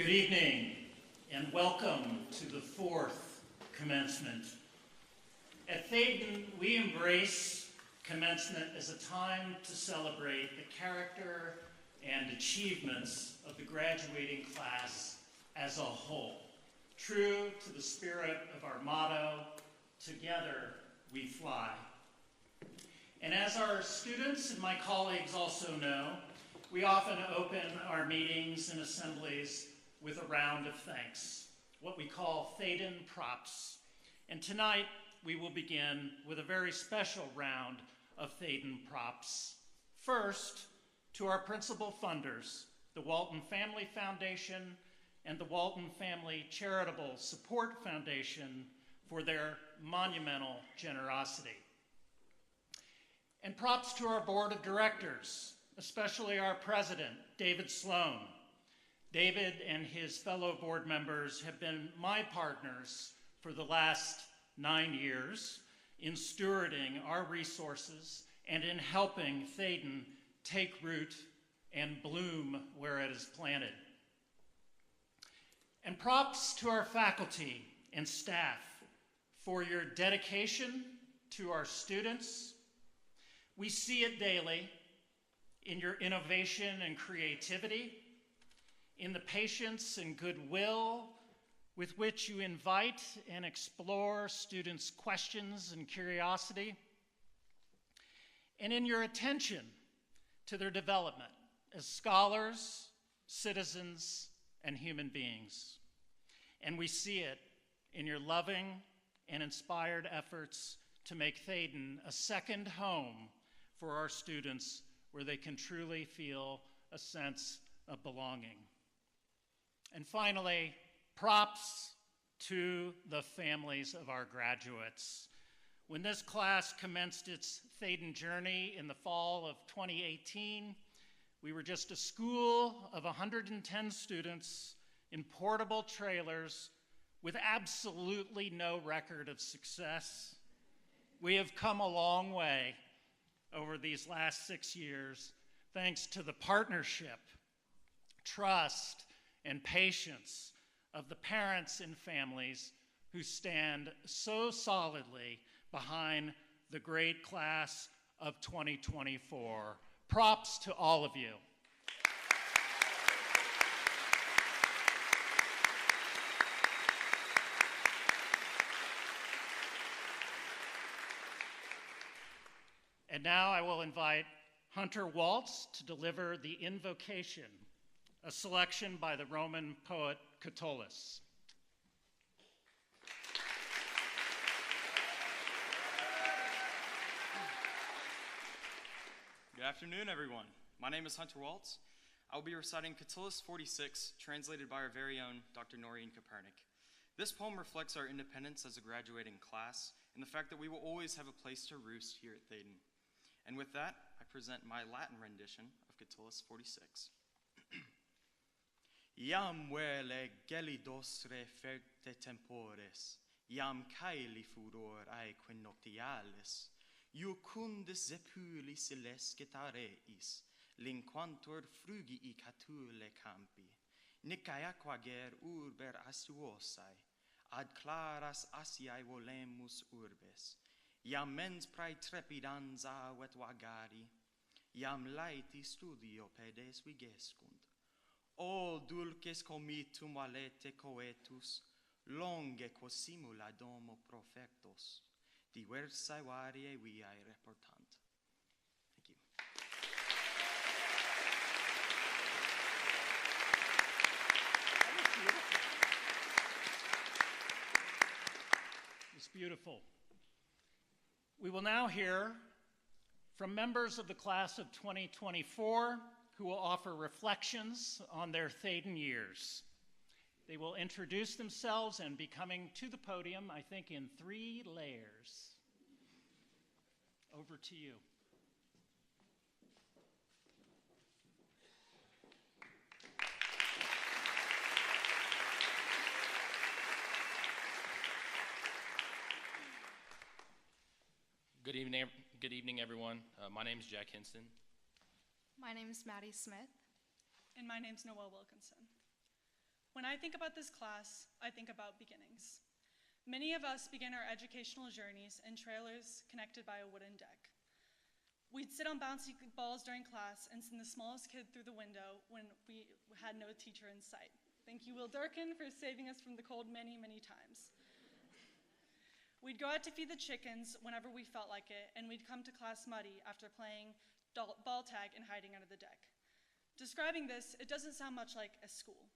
Good evening, and welcome to the fourth commencement. At Thaden, we embrace commencement as a time to celebrate the character and achievements of the graduating class as a whole, true to the spirit of our motto, "Together we fly." And as our students and my colleagues also know, we often open our meetings and assemblies with a round of thanks, what we call Thaden props. And tonight, we will begin with a very special round of Thaden props. First, to our principal funders, the Walton Family Foundation and the Walton Family Charitable Support Foundation, for their monumental generosity. And props to our board of directors, especially our president, David Sloan. David and his fellow board members have been my partners for the last 9 years in stewarding our resources and in helping Thaden take root and bloom where it is planted. And props to our faculty and staff for your dedication to our students. We see it daily in your innovation and creativity, in the patience and goodwill with which you invite and explore students' questions and curiosity, and in your attention to their development as scholars, citizens, and human beings. And we see it in your loving and inspired efforts to make Thaden a second home for our students where they can truly feel a sense of belonging. And finally, props to the families of our graduates. When this class commenced its Thaden journey in the fall of 2018, we were just a school of 110 students in portable trailers with absolutely no record of success. We have come a long way over these last 6 years, thanks to the partnership, trust, and patience of the parents and families who stand so solidly behind the great class of 2024. Props to all of you. And now I will invite Hunter Waltz to deliver the invocation, a selection by the Roman poet Catullus. Good afternoon, everyone. My name is Hunter Waltz. I will be reciting Catullus 46, translated by our very own Dr. Noreen Kopernik. This poem reflects our independence as a graduating class and the fact that we will always have a place to roost here at Thaden. And with that, I present my Latin rendition of Catullus 46. Iam vele gelidos referte tempores, iam caeli furor aeque noctialis, iucundis zepuli celescitareis, linquantur frugii catule campi, nicae aquager urber astuosae, ad claras asiae volemus urbes, iam mens prae trepidans avet vagari, iam laeti studio pedes vigescunt. O dulces comitum valete coetus, longe quo simula domo profectos, diversae variae viae reportant. Thank you. It's beautiful. We will now hear from members of the class of 2024 who will offer reflections on their Thaden years. They will introduce themselves and be coming to the podium, I think, in 3 layers. Over to you. Good evening, everyone. My name is Jack Hinson. My name is Maddie Smith. And my name's Noelle Wilkinson. When I think about this class, I think about beginnings. Many of us began our educational journeys in trailers connected by a wooden deck. We'd sit on bouncy balls during class and send the smallest kid through the window when we had no teacher in sight. Thank you, Will Durkin, for saving us from the cold many, many times. We'd go out to feed the chickens whenever we felt like it, and we'd come to class muddy after playing ball tag and hiding under the deck. Describing this, it doesn't sound much like a school,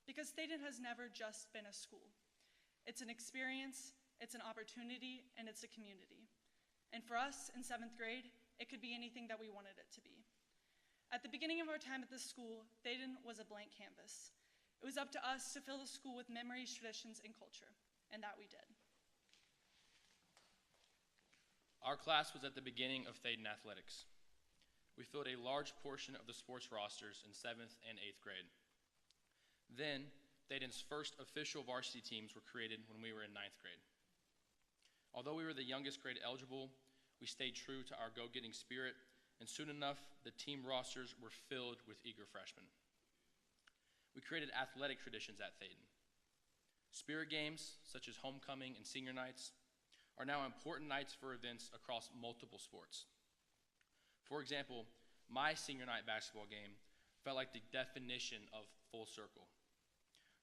because Thaden has never just been a school. It's an experience, it's an opportunity, and it's a community. And for us in 7th grade, it could be anything that we wanted it to be. At the beginning of our time at this school, Thaden was a blank canvas. It was up to us to fill the school with memories, traditions, and culture, and that we did. Our class was at the beginning of Thaden athletics. We filled a large portion of the sports rosters in 7th and 8th grade. Then, Thaden's first official varsity teams were created when we were in 9th grade. Although we were the youngest grade eligible, we stayed true to our go-getting spirit, and soon enough, the team rosters were filled with eager freshmen. We created athletic traditions at Thaden. Spirit games, such as homecoming and senior nights, are now important nights for events across multiple sports. For example, my senior night basketball game felt like the definition of full circle.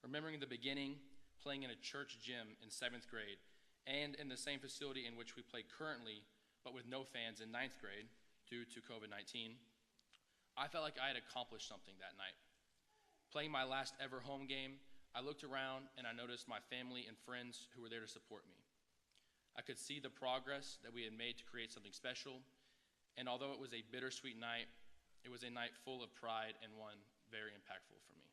Remembering the beginning, playing in a church gym in 7th grade, and in the same facility in which we play currently, but with no fans in 9th grade due to COVID-19, I felt like I had accomplished something that night. Playing my last ever home game, I looked around and I noticed my family and friends who were there to support me. I could see the progress that we had made to create something special, and although it was a bittersweet night, it was a night full of pride and one very impactful for me.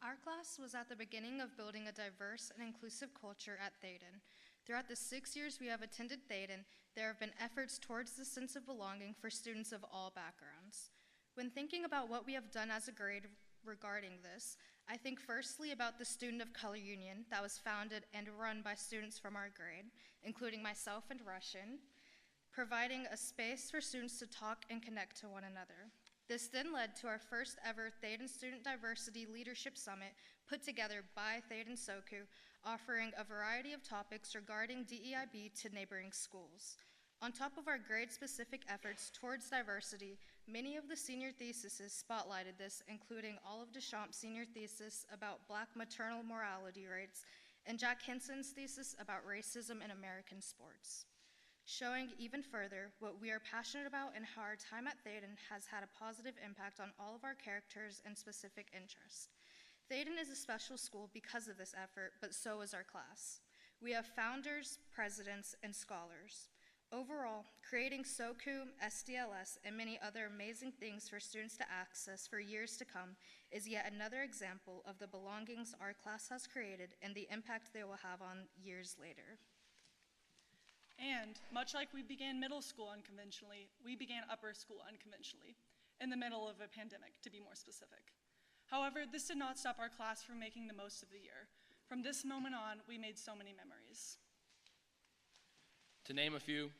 Our class was at the beginning of building a diverse and inclusive culture at Thaden. Throughout the 6 years we have attended Thaden, there have been efforts towards the sense of belonging for students of all backgrounds. When thinking about what we have done as a grade regarding this, I think firstly about the Student of Color Union that was founded and run by students from our grade, including myself and Russian, providing a space for students to talk and connect to one another. This then led to our first ever Thaden Student Diversity Leadership Summit put together by Thaden SOCU, offering a variety of topics regarding DEIB to neighboring schools. On top of our grade-specific efforts towards diversity, many of the senior theses spotlighted this, including Olive Deschamps' senior thesis about Black maternal mortality rates and Jack Henson's thesis about racism in American sports, showing even further what we are passionate about and how our time at Thaden has had a positive impact on all of our characters and specific interests. Thaden is a special school because of this effort, but so is our class. We have founders, presidents, and scholars. Overall, creating SOCU, SDLS, and many other amazing things for students to access for years to come is yet another example of the belongings our class has created and the impact they will have on years later. And much like we began middle school unconventionally, we began upper school unconventionally, in the middle of a pandemic, to be more specific. However, this did not stop our class from making the most of the year. From this moment on, we made so many memories. To name a few,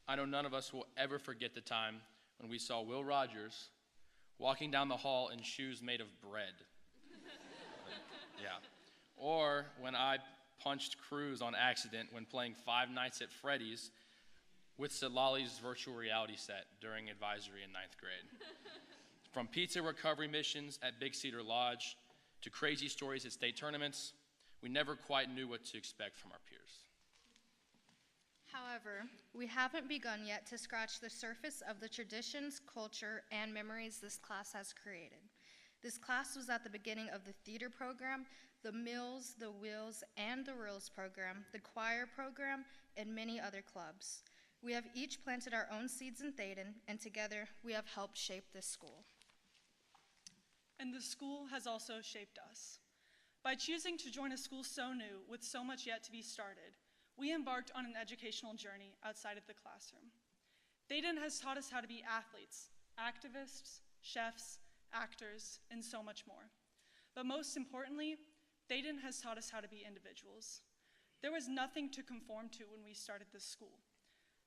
I know none of us will ever forget the time when we saw Will Rogers walking down the hall in shoes made of bread. Yeah. Or when I punched Cruz on accident when playing Five Nights at Freddy's with Sitlali's virtual reality set during advisory in 9th grade. From pizza recovery missions at Big Cedar Lodge to crazy stories at state tournaments, we never quite knew what to expect from our peers. However, we haven't begun yet to scratch the surface of the traditions, culture, and memories this class has created. This class was at the beginning of the theater program, the Mills, the Wheels, and the Reels program, the choir program, and many other clubs. We have each planted our own seeds in Thaden, and together we have helped shape this school. And the school has also shaped us. By choosing to join a school so new, with so much yet to be started, we embarked on an educational journey outside of the classroom. Thaden has taught us how to be athletes, activists, chefs, actors, and so much more. But most importantly, Thaden has taught us how to be individuals. There was nothing to conform to when we started this school,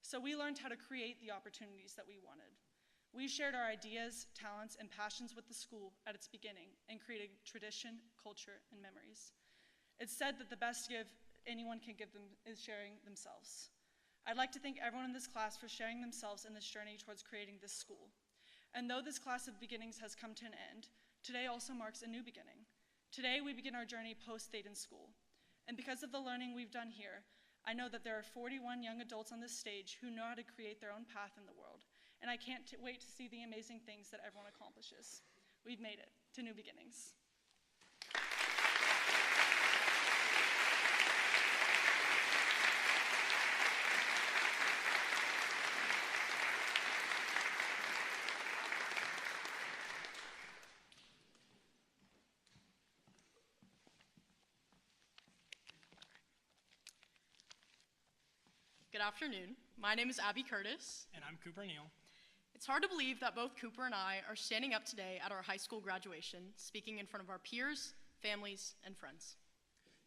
so we learned how to create the opportunities that we wanted. We shared our ideas, talents, and passions with the school at its beginning and created tradition, culture, and memories. It's said that the best gift anyone can give them is sharing themselves. I'd like to thank everyone in this class for sharing themselves in this journey towards creating this school. And though this class of beginnings has come to an end, today also marks a new beginning. Today we begin our journey post-Thaden School. And because of the learning we've done here, I know that there are 41 young adults on this stage who know how to create their own path in the world. And I can't wait to see the amazing things that everyone accomplishes. We've made it to new beginnings. Good afternoon. My name is Abby Curtis. And I'm Cooper Neal. It's hard to believe that both Cooper and I are standing up today at our high school graduation, speaking in front of our peers, families, and friends.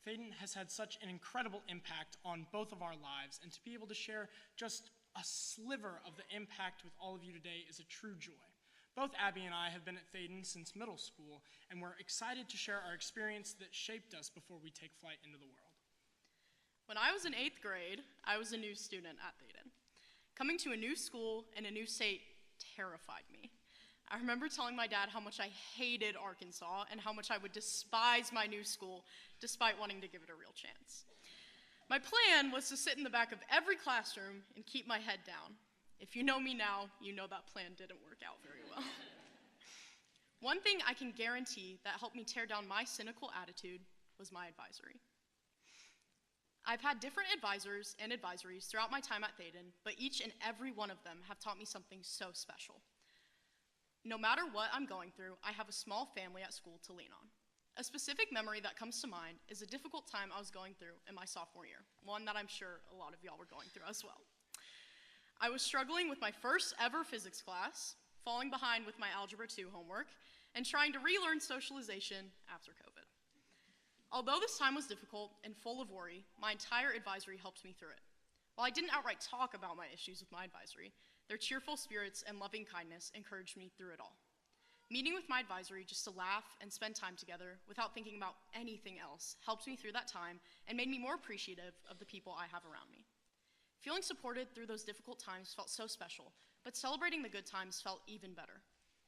Thaden has had such an incredible impact on both of our lives, and to be able to share just a sliver of the impact with all of you today is a true joy. Both Abby and I have been at Thaden since middle school, and we're excited to share our experience that shaped us before we take flight into the world. When I was in 8th grade, I was a new student at Thaden. Coming to a new school in a new state terrified me. I remember telling my dad how much I hated Arkansas and how much I would despise my new school despite wanting to give it a real chance. My plan was to sit in the back of every classroom and keep my head down. If you know me now, you know that plan didn't work out very well. One thing I can guarantee that helped me tear down my cynical attitude was my advisory. I've had different advisors and advisories throughout my time at Thaden, but each and every one of them have taught me something so special. No matter what I'm going through, I have a small family at school to lean on. A specific memory that comes to mind is a difficult time I was going through in my sophomore year, one that I'm sure a lot of y'all were going through as well. I was struggling with my first ever physics class, falling behind with my Algebra 2 homework, and trying to relearn socialization after COVID. Although this time was difficult and full of worry, my entire advisory helped me through it. While I didn't outright talk about my issues with my advisory, their cheerful spirits and loving kindness encouraged me through it all. Meeting with my advisory just to laugh and spend time together without thinking about anything else helped me through that time and made me more appreciative of the people I have around me. Feeling supported through those difficult times felt so special, but celebrating the good times felt even better.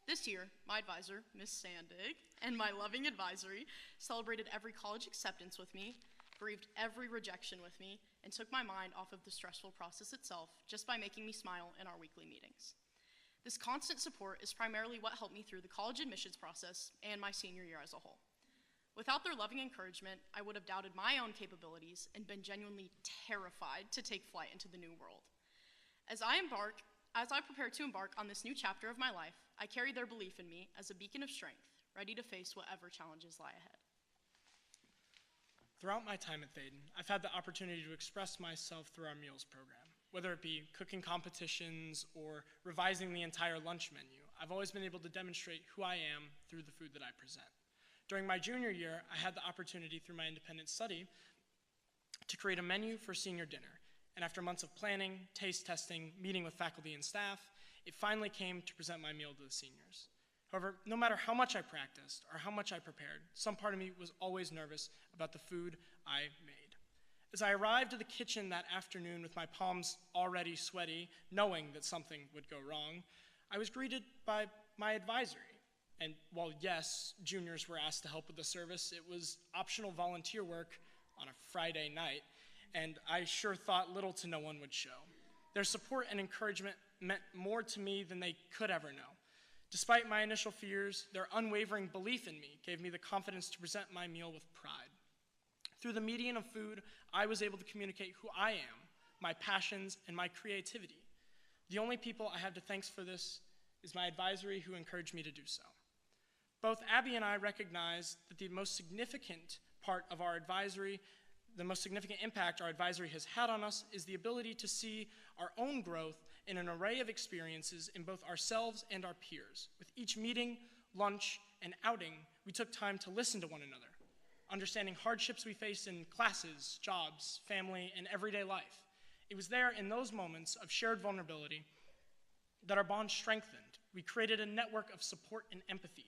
This year, my advisor, Ms. Sandig, and my loving advisory celebrated every college acceptance with me, grieved every rejection with me, and took my mind off of the stressful process itself just by making me smile in our weekly meetings. This constant support is primarily what helped me through the college admissions process and my senior year as a whole. Without their loving encouragement, I would have doubted my own capabilities and been genuinely terrified to take flight into the new world. As I prepare to embark on this new chapter of my life, I carry their belief in me as a beacon of strength, ready to face whatever challenges lie ahead. Throughout my time at Thaden, I've had the opportunity to express myself through our meals program. Whether it be cooking competitions or revising the entire lunch menu, I've always been able to demonstrate who I am through the food that I present. During my junior year, I had the opportunity through my independent study to create a menu for senior dinner. And after months of planning, taste testing, meeting with faculty and staff, it finally came to present my meal to the seniors. However, no matter how much I practiced or how much I prepared, some part of me was always nervous about the food I made. As I arrived at the kitchen that afternoon with my palms already sweaty, knowing that something would go wrong, I was greeted by my advisory. And while yes, juniors were asked to help with the service, it was optional volunteer work on a Friday night, and I sure thought little to no one would show. Their support and encouragement meant more to me than they could ever know. Despite my initial fears, their unwavering belief in me gave me the confidence to present my meal with pride. Through the medium of food, I was able to communicate who I am, my passions, and my creativity. The only people I have to thank for this is my advisory who encouraged me to do so. Both Abby and I recognize that the most significant part of our advisory, the most significant impact our advisory has had on us is the ability to see our own growth in an array of experiences in both ourselves and our peers. With each meeting, lunch, and outing, we took time to listen to one another, understanding hardships we face in classes, jobs, family, and everyday life. It was there in those moments of shared vulnerability that our bond strengthened. We created a network of support and empathy,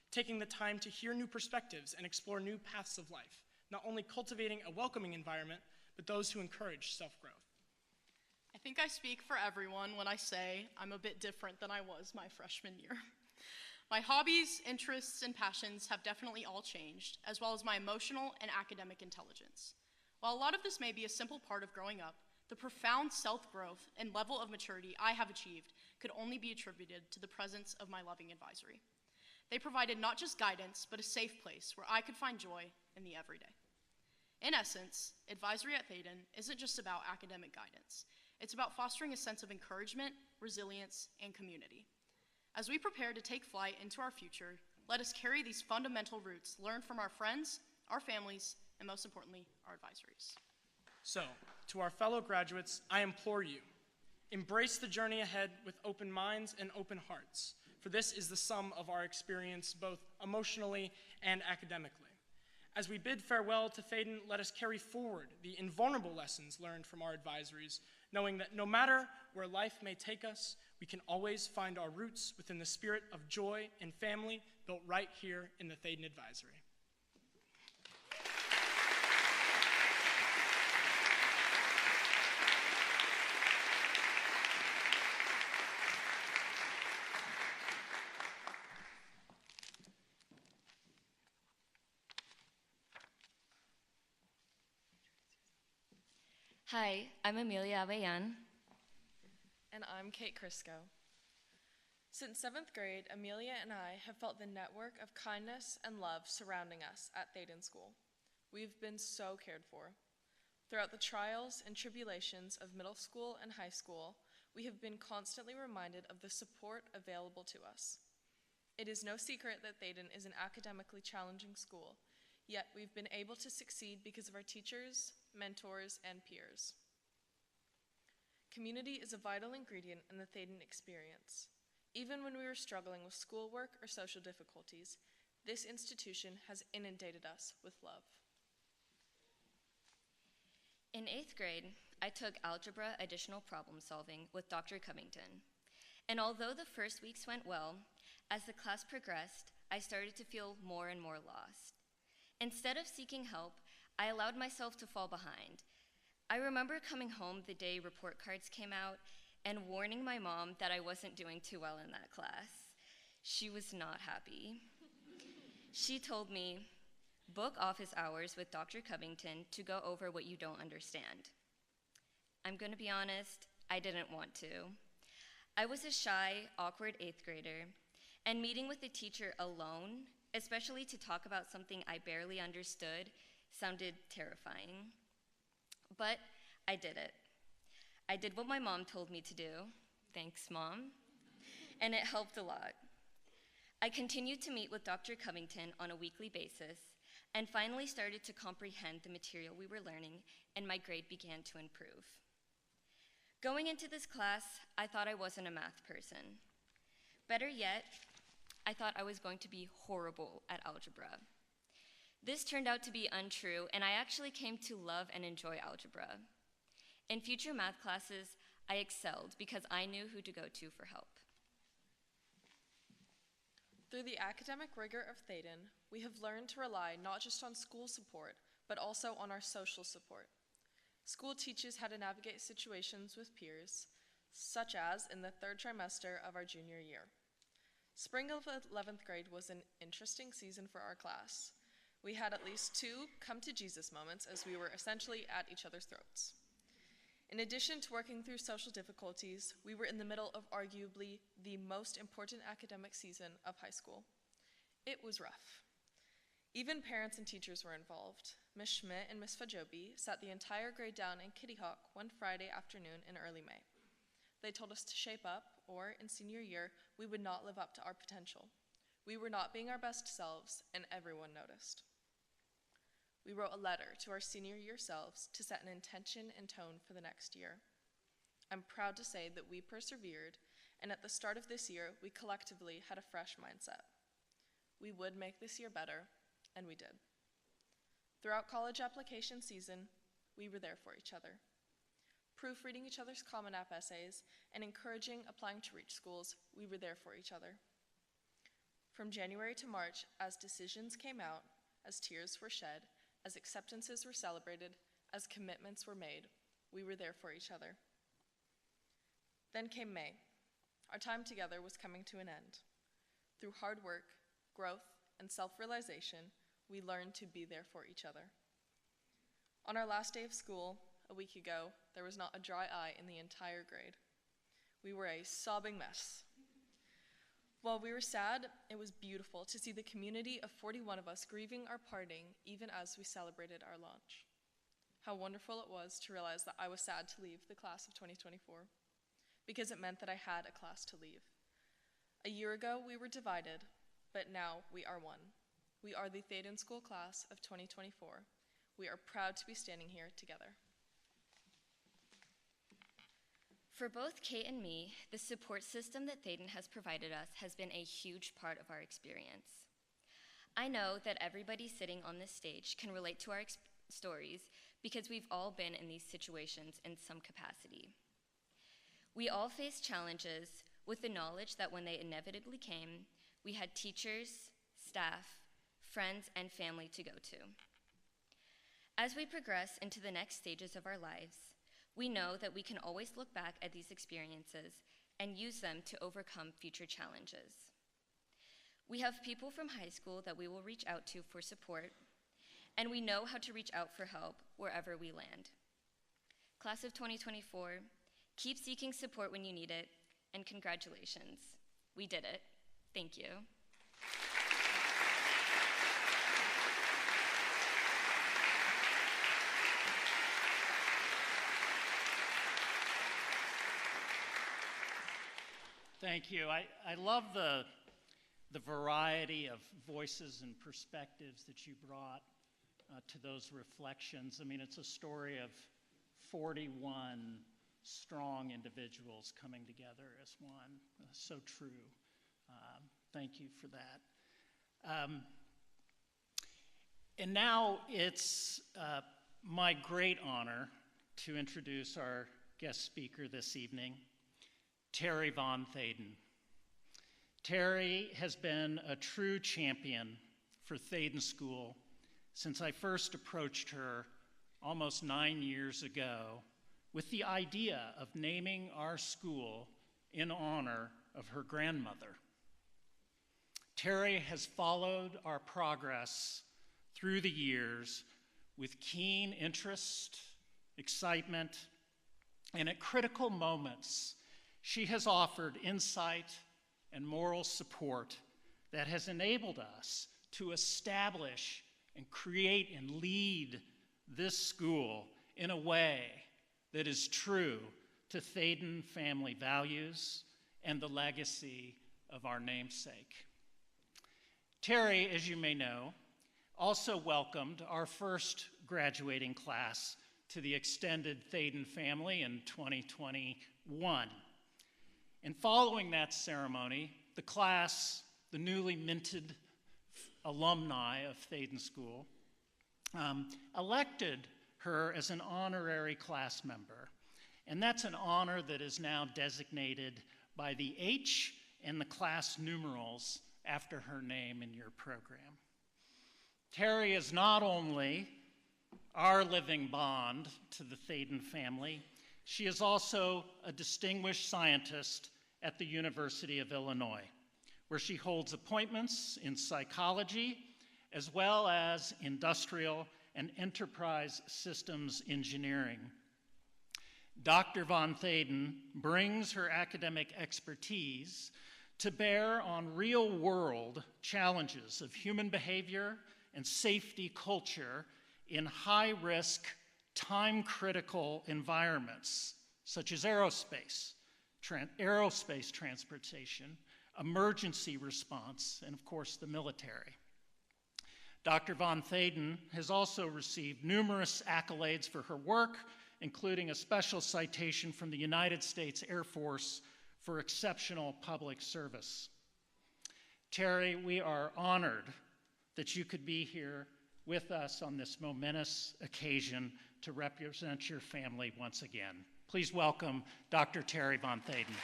taking the time to hear new perspectives and explore new paths of life, not only cultivating a welcoming environment, but those who encourage self-growth. I think I speak for everyone when I say I'm a bit different than I was my freshman year. My hobbies, interests, and passions have definitely all changed, as well as my emotional and academic intelligence. While a lot of this may be a simple part of growing up, the profound self-growth and level of maturity I have achieved could only be attributed to the presence of my loving advisory. They provided not just guidance, but a safe place where I could find joy in the everyday. In essence, advisory at Thaden isn't just about academic guidance. It's about fostering a sense of encouragement, resilience, and community. As we prepare to take flight into our future, let us carry these fundamental roots learned from our friends, our families, and most importantly, our advisories. So, to our fellow graduates, I implore you, embrace the journey ahead with open minds and open hearts, for this is the sum of our experience both emotionally and academically. As we bid farewell to Thaden, let us carry forward the invulnerable lessons learned from our advisories, knowing that no matter where life may take us, we can always find our roots within the spirit of joy and family built right here in the Thaden Advisory. Hi, I'm Amelia Aveyan. And I'm Kate Crisco. Since 7th grade, Amelia and I have felt the network of kindness and love surrounding us at Thaden School. We've been so cared for. Throughout the trials and tribulations of middle school and high school, we have been constantly reminded of the support available to us. It is no secret that Thaden is an academically challenging school, yet we've been able to succeed because of our teachers, mentors, and peers. Community is a vital ingredient in the Thaden experience. Even when we were struggling with schoolwork or social difficulties, this institution has inundated us with love. In 8th grade, I took algebra additional problem solving with Dr. Covington. And although the first weeks went well, as the class progressed, I started to feel more and more lost. Instead of seeking help, I allowed myself to fall behind. I remember coming home the day report cards came out and warning my mom that I wasn't doing too well in that class. She was not happy. She told me, book office hours with Dr. Covington to go over what you don't understand. I'm gonna be honest, I didn't want to. I was a shy, awkward 8th grader, and meeting with the teacher alone, especially to talk about something I barely understood, sounded terrifying. But I did it. I did what my mom told me to do. Thanks, Mom. And it helped a lot. I continued to meet with Dr. Covington on a weekly basis and finally started to comprehend the material we were learning, and my grade began to improve. Going into this class, I thought I wasn't a math person. Better yet, I thought I was going to be horrible at algebra. This turned out to be untrue, and I actually came to love and enjoy algebra. In future math classes, I excelled because I knew who to go to for help. Through the academic rigor of Thaden, we have learned to rely not just on school support, but also on our social support. School teaches how to navigate situations with peers, such as in the 3rd trimester of our junior year. Spring of 11th grade was an interesting season for our class. We had at least 2 come-to-Jesus moments as we were essentially at each other's throats. In addition to working through social difficulties, we were in the middle of arguably the most important academic season of high school. It was rough. Even parents and teachers were involved. Ms. Schmidt and Ms. Fajobi sat the entire grade down in Kitty Hawk one Friday afternoon in early May. They told us to shape up, or in senior year, we would not live up to our potential. We were not being our best selves, and everyone noticed. We wrote a letter to our senior year selves to set an intention and tone for the next year. I'm proud to say that we persevered, and at the start of this year, we collectively had a fresh mindset. We would make this year better, and we did. Throughout college application season, we were there for each other. proofreading each other's Common App essays, and encouraging applying to reach schools, we were there for each other. From January to March, as decisions came out, as tears were shed, as acceptances were celebrated, as commitments were made, we were there for each other. Then came May. Our time together was coming to an end. Through hard work, growth, and self-realization, we learned to be there for each other. On our last day of school, a week ago, there was not a dry eye in the entire grade. We were a sobbing mess. While we were sad, it was beautiful to see the community of 41 of us grieving our parting even as we celebrated our launch. How wonderful it was to realize that I was sad to leave the class of 2024, because it meant that I had a class to leave. A year ago, we were divided, but now we are one. We are the Thaden School class of 2024. We are proud to be standing here together. For both Kate and me, the support system that Thaden has provided us has been a huge part of our experience. I know that everybody sitting on this stage can relate to our stories because we've all been in these situations in some capacity. We all faced challenges with the knowledge that when they inevitably came, we had teachers, staff, friends, and family to go to. As we progress into the next stages of our lives, we know that we can always look back at these experiences and use them to overcome future challenges. We have people from high school that we will reach out to for support, and we know how to reach out for help wherever we land. Class of 2024, keep seeking support when you need it, and congratulations. We did it. Thank you. Thank you. I love the variety of voices and perspectives that you brought to those reflections. I mean, it's a story of 41 strong individuals coming together as one. So true. Thank you for that. And now it's my great honor to introduce our guest speaker this evening, Terry Von Thaden. Terry has been a true champion for Thaden School since I first approached her almost 9 years ago with the idea of naming our school in honor of her grandmother. Terry has followed our progress through the years with keen interest, excitement, and at critical moments, she has offered insight and moral support that has enabled us to establish and create and lead this school in a way that is true to Thaden family values and the legacy of our namesake. Terry, as you may know, also welcomed our first graduating class to the extended Thaden family in 2021. And following that ceremony, the class, the newly minted alumni of Thaden School, elected her as an honorary class member. And that's an honor that is now designated by the H and the class numerals after her name in your program. Terry is not only our living bond to the Thaden family, she is also a distinguished scientist at the University of Illinois, where she holds appointments in psychology as well as industrial and enterprise systems engineering. Dr. Von Thaden brings her academic expertise to bear on real-world challenges of human behavior and safety culture in high-risk, time-critical environments, such as aerospace transportation, emergency response, and of course the military. Dr. Von Thaden has also received numerous accolades for her work, including a special citation from the United States Air Force for exceptional public service. Terry, we are honored that you could be here with us on this momentous occasion to represent your family once again. Please welcome Dr. Terry Von Thaden.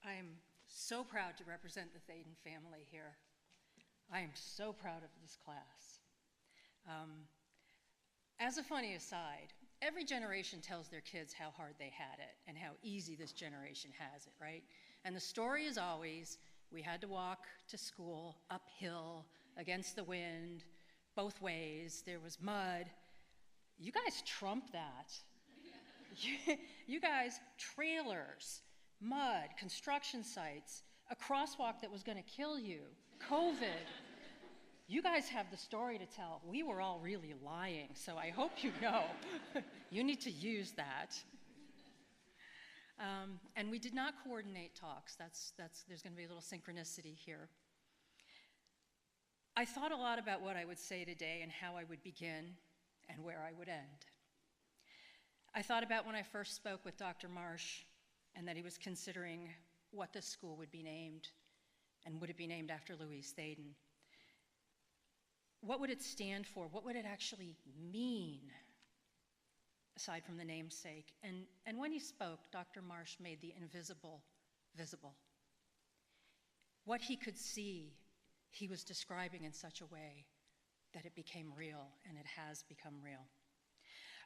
I'm so proud to represent the Thaden family here. I am so proud of this class. As a funny aside, every generation tells their kids how hard they had it and how easy this generation has it, right? And the story is always, we had to walk to school uphill, against the wind, both ways. There was mud. You guys trump that. You guys, trailers, mud, construction sites, a crosswalk that was going to kill you, COVID. You guys have the story to tell. We were all really lying, so I hope you know. You need to use that. And we did not coordinate talks. There's going to be a little synchronicity here. I thought a lot about what I would say today and how I would begin and where I would end. I thought about when I first spoke with Dr. Marsh and that he was considering what this school would be named, and would it be named after Louise Thaden? What would it stand for? What would it actually mean, aside from the namesake? And when he spoke, Dr. Marsh made the invisible visible. What he could see, he was describing in such a way that it became real, and it has become real.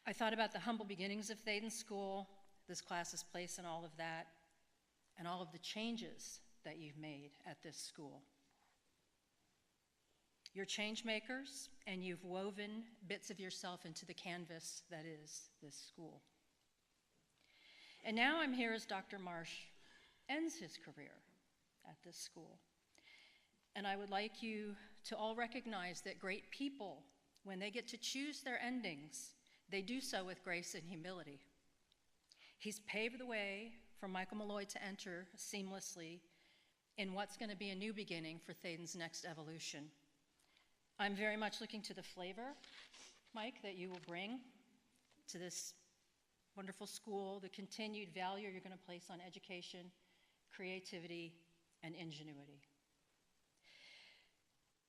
I thought about the humble beginnings of Thaden School, this class's place in all of that, and all of the changes that you've made at this school. You're change makers, and you've woven bits of yourself into the canvas that is this school. And now I'm here as Dr. Marsh ends his career at this school. And I would like you to all recognize that great people, when they get to choose their endings, they do so with grace and humility. He's paved the way for Michael Malloy to enter seamlessly in what's going to be a new beginning for Thaden's next evolution. I'm very much looking to the flavor, Mike, that you will bring to this wonderful school, the continued value you're going to place on education, creativity, and ingenuity.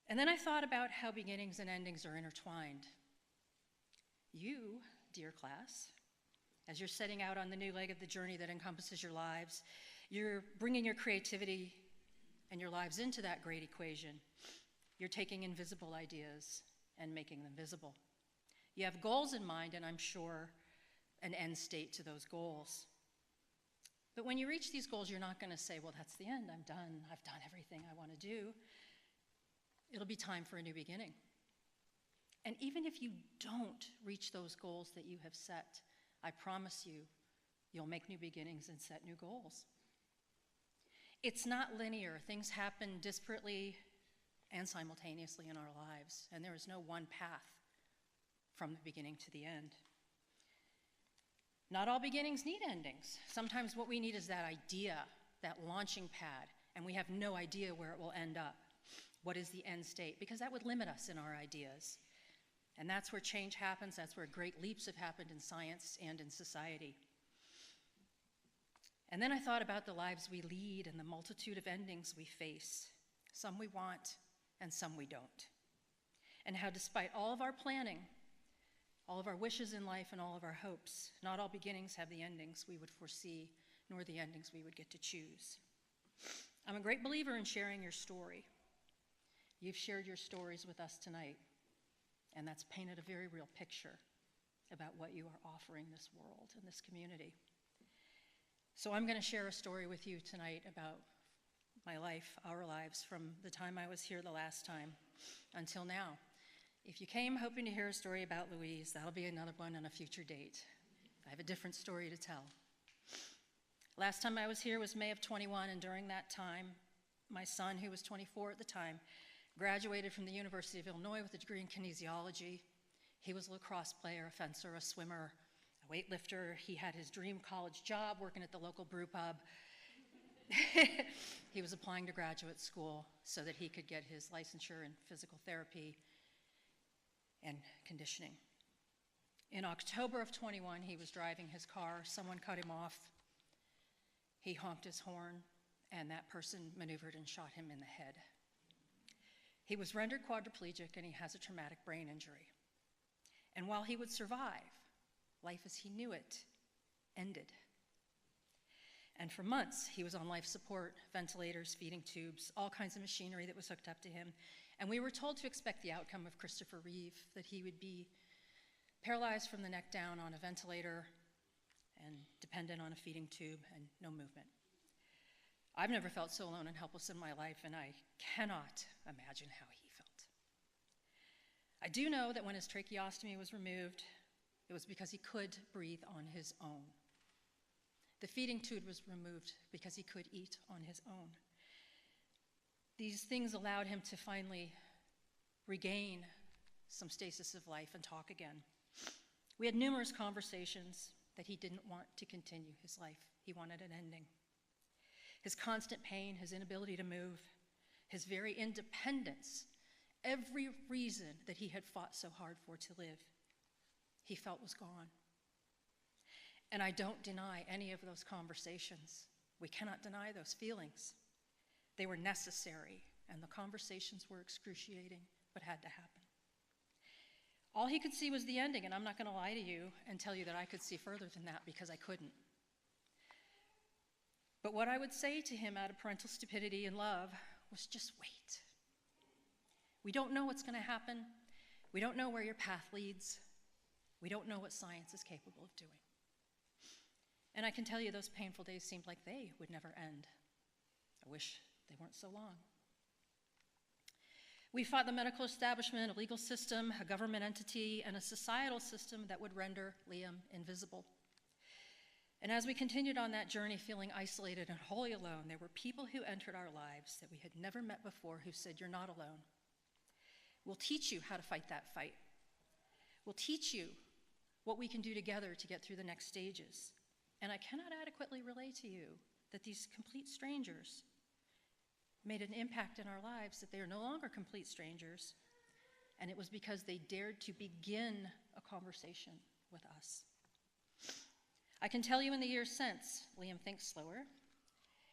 And then I thought about how beginnings and endings are intertwined. You, dear class, as you're setting out on the new leg of the journey that encompasses your lives, you're bringing your creativity and your lives into that great equation. You're taking invisible ideas and making them visible. You have goals in mind, and I'm sure an end state to those goals. But when you reach these goals, you're not going to say, well, that's the end, I'm done, I've done everything I want to do. It'll be time for a new beginning. And even if you don't reach those goals that you have set, I promise you, you'll make new beginnings and set new goals. It's not linear. Things happen disparately and simultaneously in our lives, and there is no one path from the beginning to the end. Not all beginnings need endings. Sometimes what we need is that idea, that launching pad, and we have no idea where it will end up. What is the end state? Because that would limit us in our ideas. And that's where change happens. That's where great leaps have happened in science and in society. And then I thought about the lives we lead and the multitude of endings we face. Some we want, and some we don't. And how despite all of our planning, all of our wishes in life, and all of our hopes, not all beginnings have the endings we would foresee, nor the endings we would get to choose. I'm a great believer in sharing your story. You've shared your stories with us tonight, and that's painted a very real picture about what you are offering this world and this community. So I'm going to share a story with you tonight about my life, our lives, from the time I was here the last time until now. If you came hoping to hear a story about Louise, that'll be another one on a future date. I have a different story to tell. Last time I was here was May of 21, and during that time, my son, who was 24 at the time, graduated from the University of Illinois with a degree in kinesiology. He was a lacrosse player, a fencer, a swimmer, a weightlifter. He had his dream college job working at the local brew pub. He was applying to graduate school so that he could get his licensure in physical therapy and conditioning. In October of 21, he was driving his car. Someone cut him off. He honked his horn, and that person maneuvered and shot him in the head. He was rendered quadriplegic and he has a traumatic brain injury. And while he would survive, life as he knew it ended. And for months, he was on life support, ventilators, feeding tubes, all kinds of machinery that was hooked up to him. And we were told to expect the outcome of Christopher Reeve, that he would be paralyzed from the neck down on a ventilator and dependent on a feeding tube and no movement. I've never felt so alone and helpless in my life, and I cannot imagine how he felt. I do know that when his tracheostomy was removed, it was because he could breathe on his own. The feeding tube was removed because he could eat on his own. These things allowed him to finally regain some stasis of life and talk again. We had numerous conversations that he didn't want to continue his life. He wanted an ending. His constant pain, his inability to move, his very independence, every reason that he had fought so hard for to live, he felt was gone. And I don't deny any of those conversations. We cannot deny those feelings. They were necessary, and the conversations were excruciating, but had to happen. All he could see was the ending, and I'm not going to lie to you and tell you that I could see further than that, because I couldn't. But what I would say to him out of parental stupidity and love was just wait. We don't know what's going to happen. We don't know where your path leads. We don't know what science is capable of doing. And I can tell you those painful days seemed like they would never end. I wish they weren't so long. We fought the medical establishment, a legal system, a government entity, and a societal system that would render Liam invisible. And as we continued on that journey, feeling isolated and wholly alone, there were people who entered our lives that we had never met before who said, "You're not alone. We'll teach you how to fight that fight. We'll teach you what we can do together to get through the next stages." And I cannot adequately relay to you that these complete strangers made an impact in our lives, that they are no longer complete strangers, and it was because they dared to begin a conversation with us. I can tell you in the years since, Liam thinks slower.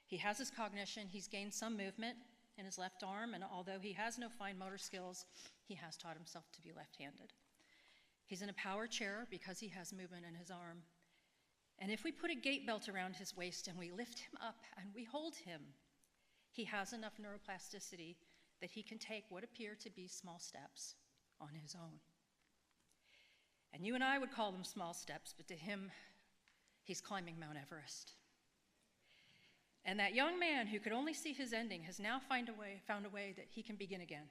He has his cognition, he's gained some movement in his left arm, and although he has no fine motor skills, he has taught himself to be left-handed. He's in a power chair because he has movement in his arm. And if we put a gait belt around his waist and we lift him up and we hold him, he has enough neuroplasticity that he can take what appear to be small steps on his own. And you and I would call them small steps, but to him, he's climbing Mount Everest. And that young man who could only see his ending has now found a way that he can begin again.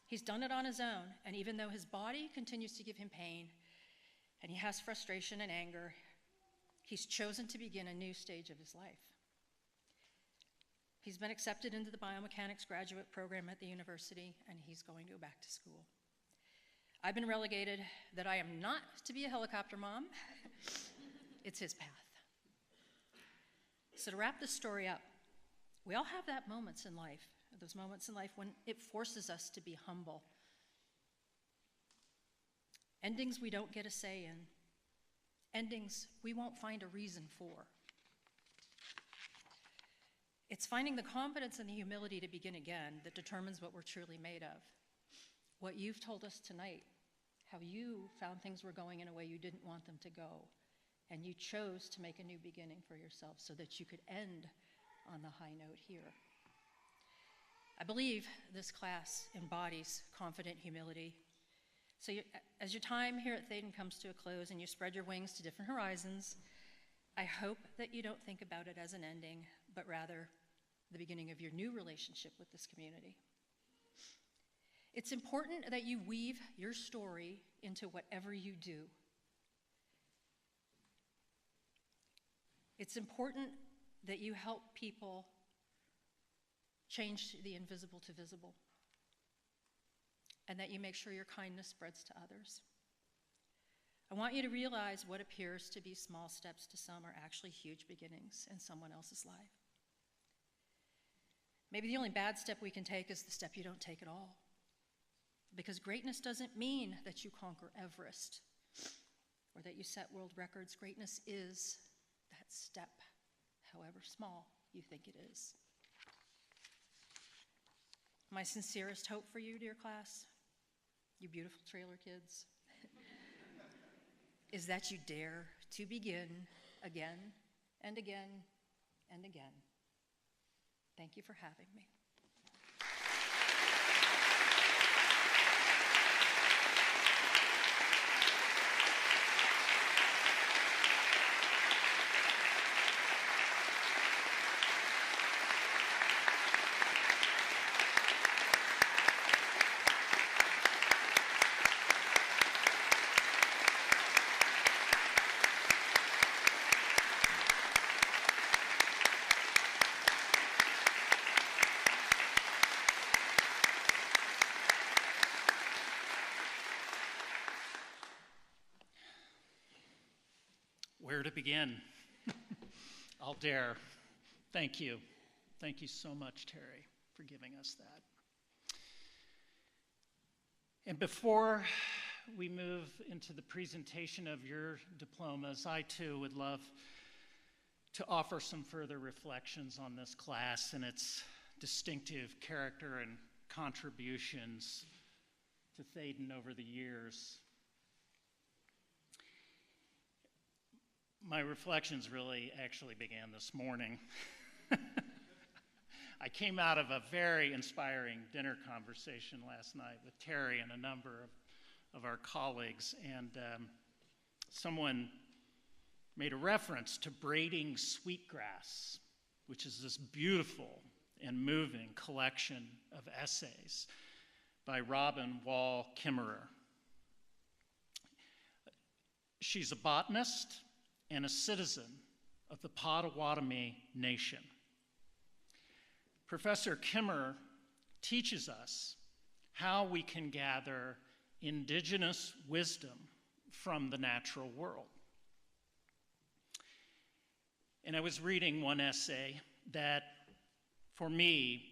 He's done it on his own, and even though his body continues to give him pain, and he has frustration and anger, he's chosen to begin a new stage of his life. He's been accepted into the biomechanics graduate program at the university, and he's going to go back to school. I've been relegated that I am not to be a helicopter mom. It's his path. So to wrap this story up, we all have those moments in life when it forces us to be humble. Endings we don't get a say in. Endings we won't find a reason for. It's finding the confidence and the humility to begin again that determines what we're truly made of. What you've told us tonight, how you found things were going in a way you didn't want them to go, and you chose to make a new beginning for yourself so that you could end on the high note here. I believe this class embodies confident humility. So as your time here at Thaden comes to a close and you spread your wings to different horizons, I hope that you don't think about it as an ending, but rather the beginning of your new relationship with this community. It's important that you weave your story into whatever you do. It's important that you help people change the invisible to visible, and that you make sure your kindness spreads to others. I want you to realize what appears to be small steps to some are actually huge beginnings in someone else's life. Maybe the only bad step we can take is the step you don't take at all. Because greatness doesn't mean that you conquer Everest or that you set world records. Greatness is that step, however small you think it is. My sincerest hope for you, dear class, you beautiful trailer kids, is that you dare to begin again and again and again. Thank you for having me. Where to begin? I'll dare. Thank you. Thank you so much, Terry, for giving us that. And before we move into the presentation of your diplomas, I too would love to offer some further reflections on this class and its distinctive character and contributions to Thaden over the years. My reflections really actually began this morning. I came out of a very inspiring dinner conversation last night with Terry and a number of our colleagues, and someone made a reference to Braiding Sweetgrass, which is this beautiful and moving collection of essays by Robin Wall Kimmerer. She's a botanist and a citizen of the Potawatomi Nation. Professor Kimmerer teaches us how we can gather indigenous wisdom from the natural world. And I was reading one essay that, for me,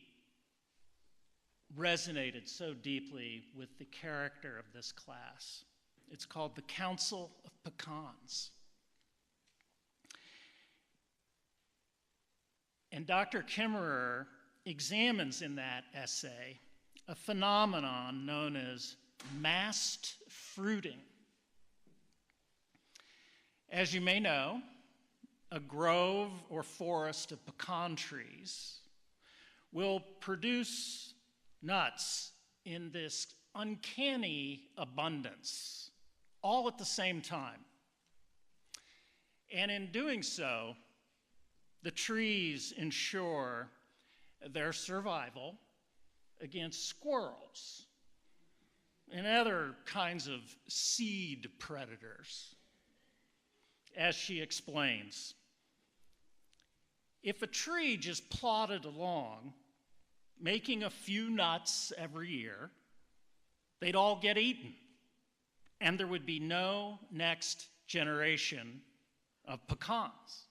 resonated so deeply with the character of this class. It's called The Council of Pecans. And Dr. Kimmerer examines in that essay a phenomenon known as massed fruiting. As you may know, a grove or forest of pecan trees will produce nuts in this uncanny abundance, all at the same time. And in doing so, the trees ensure their survival against squirrels and other kinds of seed predators. As she explains, if a tree just plodded along, making a few nuts every year, they'd all get eaten, and there would be no next generation of pecans.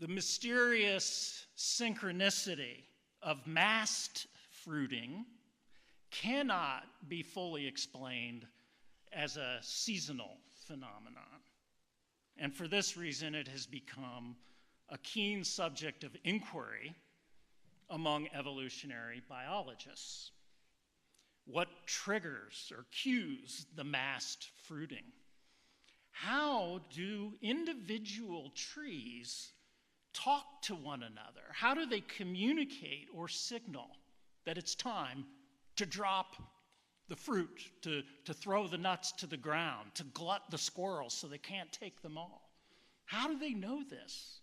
The mysterious synchronicity of massed fruiting cannot be fully explained as a seasonal phenomenon. And for this reason, it has become a keen subject of inquiry among evolutionary biologists. What triggers or cues the massed fruiting? How do individual trees talk to one another? How do they communicate or signal that it's time to drop the fruit, to throw the nuts to the ground, to glut the squirrels so they can't take them all? How do they know this?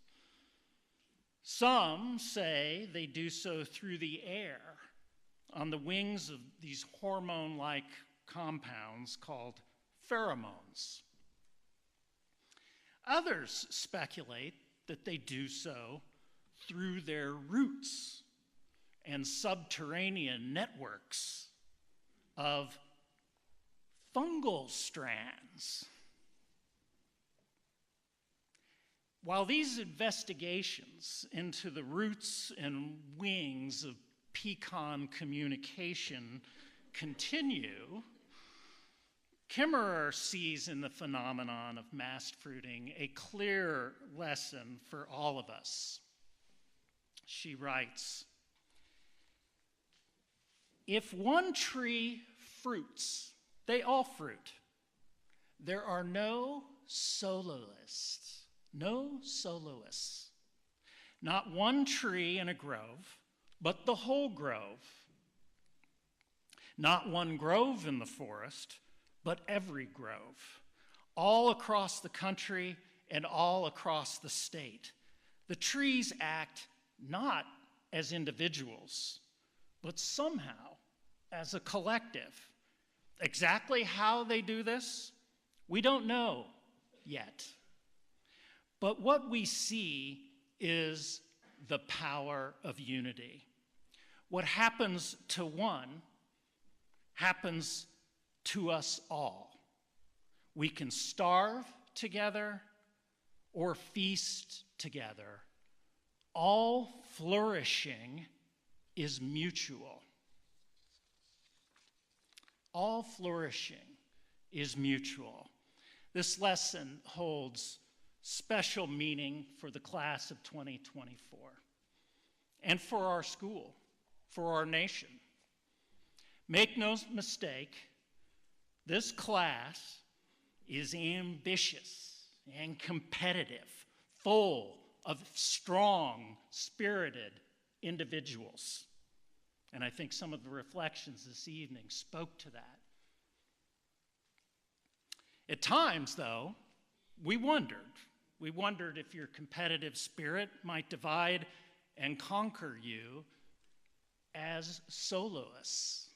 Some say they do so through the air on the wings of these hormone-like compounds called pheromones. Others speculate that they do so through their roots and subterranean networks of fungal strands. While these investigations into the roots and wings of pecan communication continue, Kimmerer sees in the phenomenon of massed fruiting a clear lesson for all of us. She writes, If one tree fruits, they all fruit. There are no soloists, no soloists. Not one tree in a grove, but the whole grove. Not one grove in the forest, but every grove. All across the country and all across the state. The trees act not as individuals, but somehow as a collective. Exactly how they do this, we don't know yet. But what we see is the power of unity. What happens to one happens to us all. We can starve together or feast together. All flourishing is mutual. All flourishing is mutual. This lesson holds special meaning for the class of 2024 and for our school, for our nation. Make no mistake, this class is ambitious and competitive, full of strong, spirited individuals. And I think some of the reflections this evening spoke to that. At times, though, we wondered if your competitive spirit might divide and conquer you as soloists.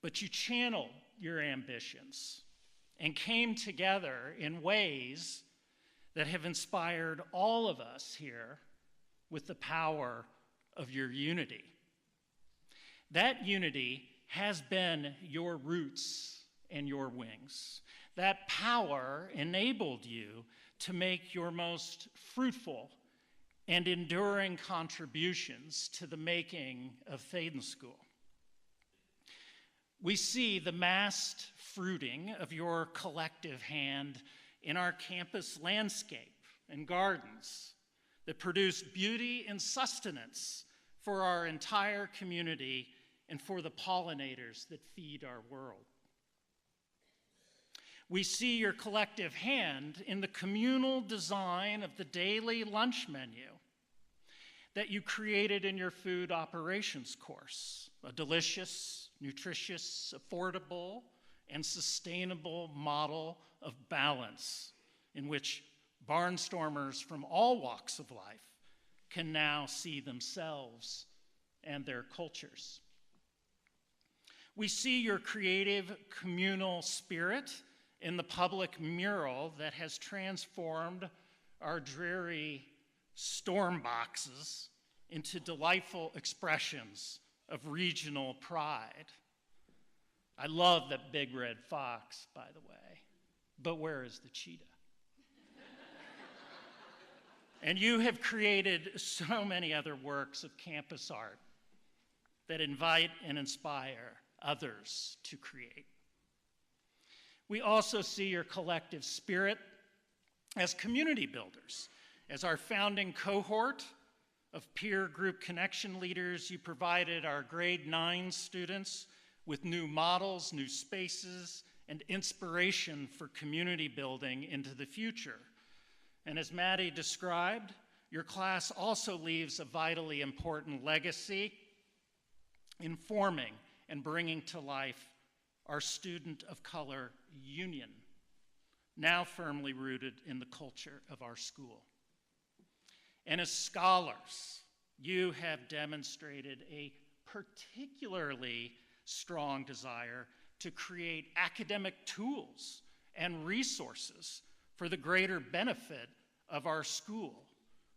But you channeled your ambitions and came together in ways that have inspired all of us here with the power of your unity. That unity has been your roots and your wings. That power enabled you to make your most fruitful and enduring contributions to the making of Thaden School. We see the massed fruiting of your collective hand in our campus landscape and gardens that produce beauty and sustenance for our entire community and for the pollinators that feed our world. We see your collective hand in the communal design of the daily lunch menu that you created in your food operations course, a delicious, nutritious, affordable, and sustainable model of balance in which barnstormers from all walks of life can now see themselves and their cultures. We see your creative communal spirit in the public mural that has transformed our dreary storm boxes into delightful expressions of regional pride. I love that big red fox, by the way, but where is the cheetah? And you have created so many other works of campus art that invite and inspire others to create. We also see your collective spirit as community builders. As our founding cohort of peer group connection leaders, you provided our grade 9 students with new models, new spaces, and inspiration for community building into the future. And as Maddie described, your class also leaves a vitally important legacy in forming and bringing to life our Student of Color Union, now firmly rooted in the culture of our school. And as scholars, you have demonstrated a particularly strong desire to create academic tools and resources for the greater benefit of our school,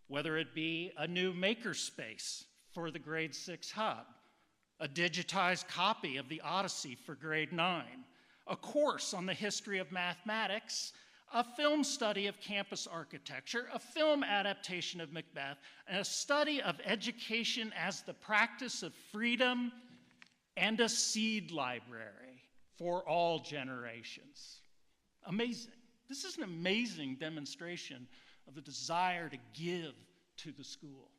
whether it be a new makerspace for the grade 6 hub, a digitized copy of the Odyssey for grade 9, a course on the history of mathematics, a film study of campus architecture, a film adaptation of Macbeth, and a study of education as the practice of freedom, and a seed library for all generations. Amazing. This is an amazing demonstration of the desire to give to the school.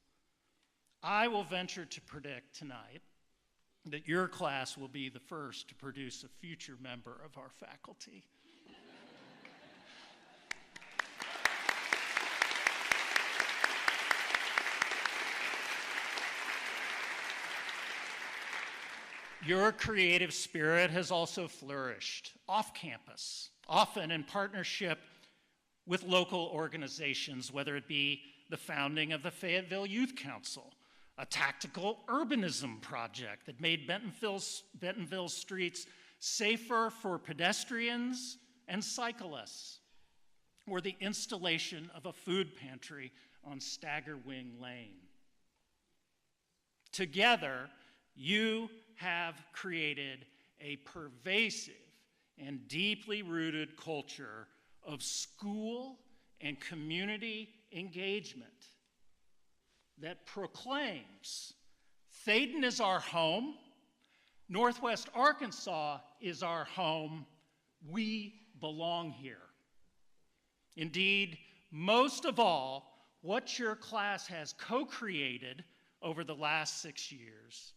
I will venture to predict tonight that your class will be the first to produce a future member of our faculty. Your creative spirit has also flourished off campus, often in partnership with local organizations, whether it be the founding of the Fayetteville Youth Council, a tactical urbanism project that made Bentonville's streets safer for pedestrians and cyclists, or the installation of a food pantry on Staggerwing Lane. Together, you have created a pervasive and deeply rooted culture of school and community engagement that proclaims Thaden is our home, Northwest Arkansas is our home, we belong here. Indeed, most of all, what your class has co-created over the last 6 years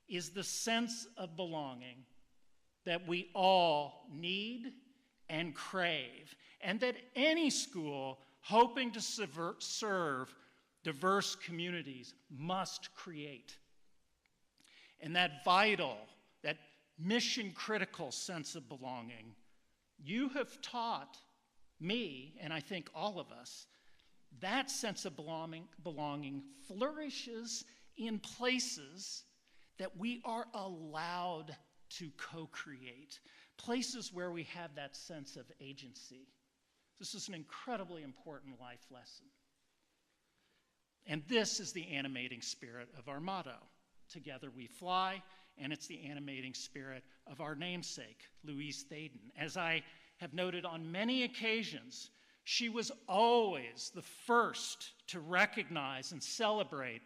is the sense of belonging that we all need and crave, and that any school hoping to serve diverse communities must create. And that vital, that mission-critical sense of belonging, you have taught me, and I think all of us, that sense of belonging flourishes in places that we are allowed to co-create, places where we have that sense of agency. This is an incredibly important life lesson. And this is the animating spirit of our motto, Together We Fly, and it's the animating spirit of our namesake, Louise Thaden. As I have noted on many occasions, she was always the first to recognize and celebrate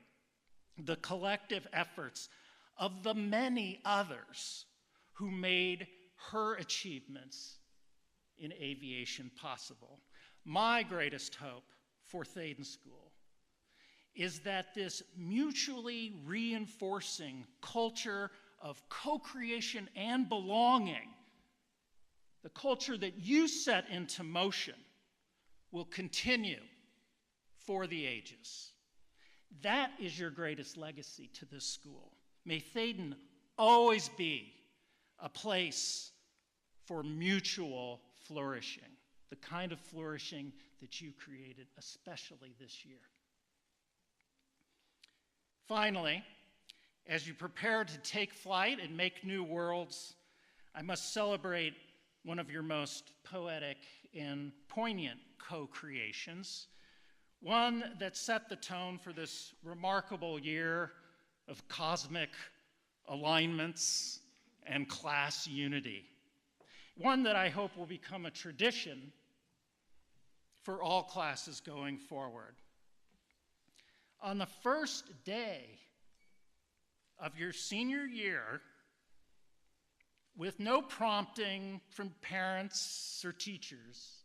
the collective efforts of the many others who made her achievements in aviation possible. My greatest hope for Thaden School is that this mutually reinforcing culture of co-creation and belonging, the culture that you set into motion, will continue for the ages. That is your greatest legacy to this school. May Thaden always be a place for mutual flourishing, the kind of flourishing that you created, especially this year. Finally, as you prepare to take flight and make new worlds, I must celebrate one of your most poetic and poignant co-creations, one that set the tone for this remarkable year of cosmic alignments and class unity. One that I hope will become a tradition for all classes going forward. On the first day of your senior year, with no prompting from parents or teachers,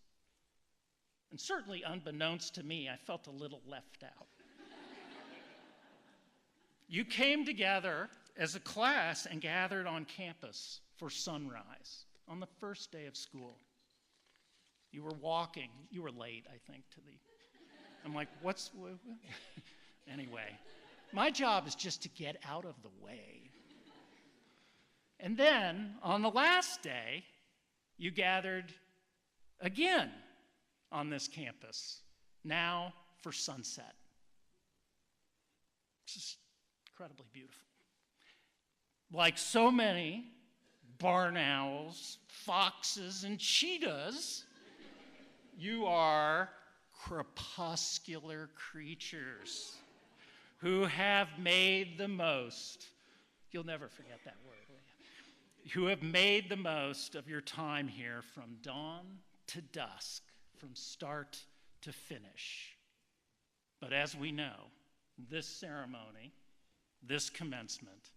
and certainly unbeknownst to me, I felt a little left out. You came together as a class and gathered on campus for sunrise on the first day of school. You were walking. You were late, I think, to the... I'm like, what's... Anyway, my job is just to get out of the way. And then, on the last day, you gathered again on this campus, now for sunset. It's just incredibly beautiful. Like so many barn owls, foxes, and cheetahs, you are crepuscular creatures who have made the most, you'll never forget that word, will you? Who have made the most of your time here from dawn to dusk, from start to finish. But as we know, this ceremony, this commencement,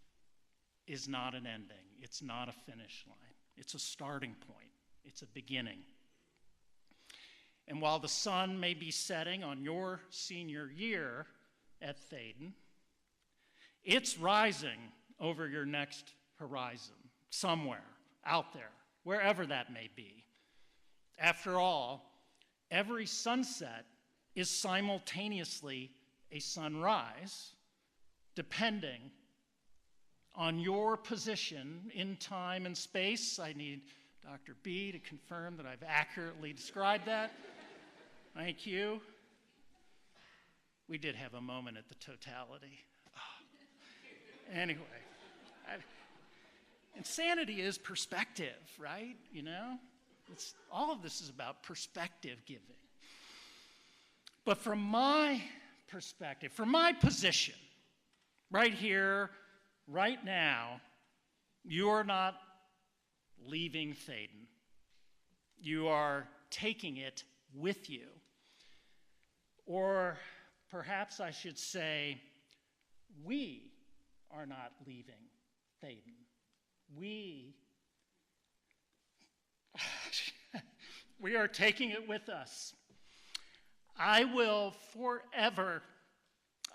is not an ending. It's not a finish line. It's a starting point. It's a beginning. And while the sun may be setting on your senior year at Thaden, It's rising over your next horizon, somewhere, out there, wherever that may be. After all, every sunset is simultaneously a sunrise, depending on your position in time and space. I need Dr. B to confirm that I've accurately described that. Thank you. We did have a moment at the totality. Anyway, insanity is perspective, right? You know? All of this is about perspective giving. But from my perspective, from my position, right here, right now, you are not leaving Thaden. You are taking it with you. Or perhaps I should say, we are not leaving Thaden. We are taking it with us. I will forever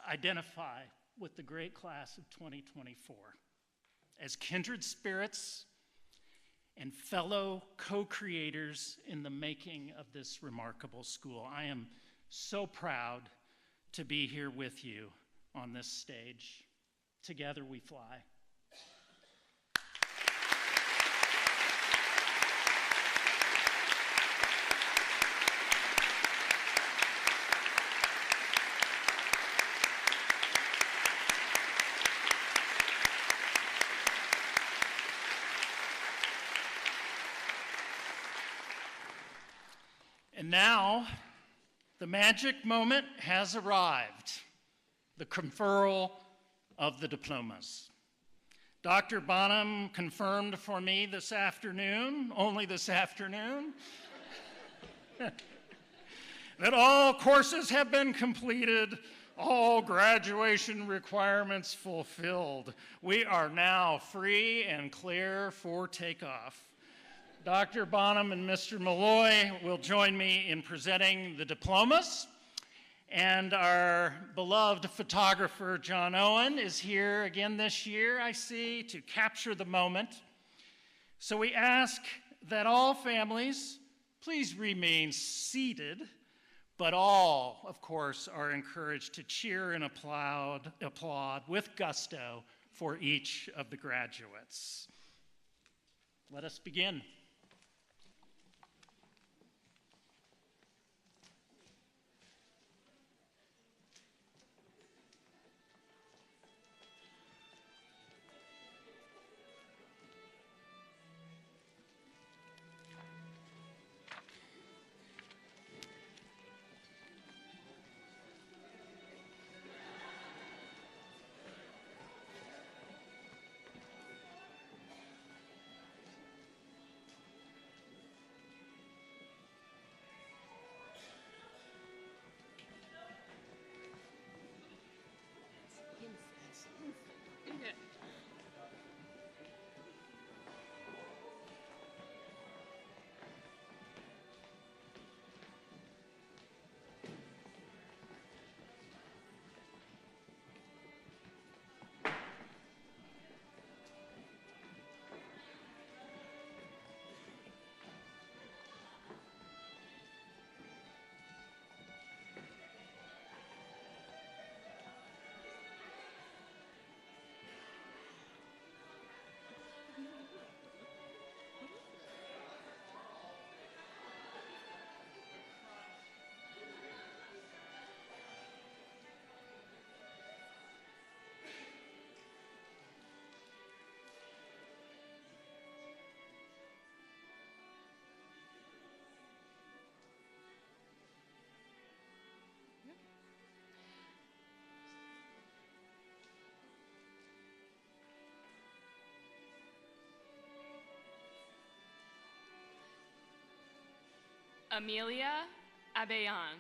identify with the great class of 2024 as kindred spirits and fellow co-creators in the making of this remarkable school. I am so proud to be here with you on this stage. Together we fly. And now, the magic moment has arrived, the conferral of the diplomas. Dr. Bonham confirmed for me this afternoon, only this afternoon, that all courses have been completed, all graduation requirements fulfilled. We are now free and clear for takeoff. Dr. Bonham and Mr. Malloy will join me in presenting the diplomas. And our beloved photographer, John Owen, is here again this year, I see, to capture the moment. So we ask that all families please remain seated, but all, of course, are encouraged to cheer and applaud with gusto for each of the graduates. Let us begin. Amelia Abeyan.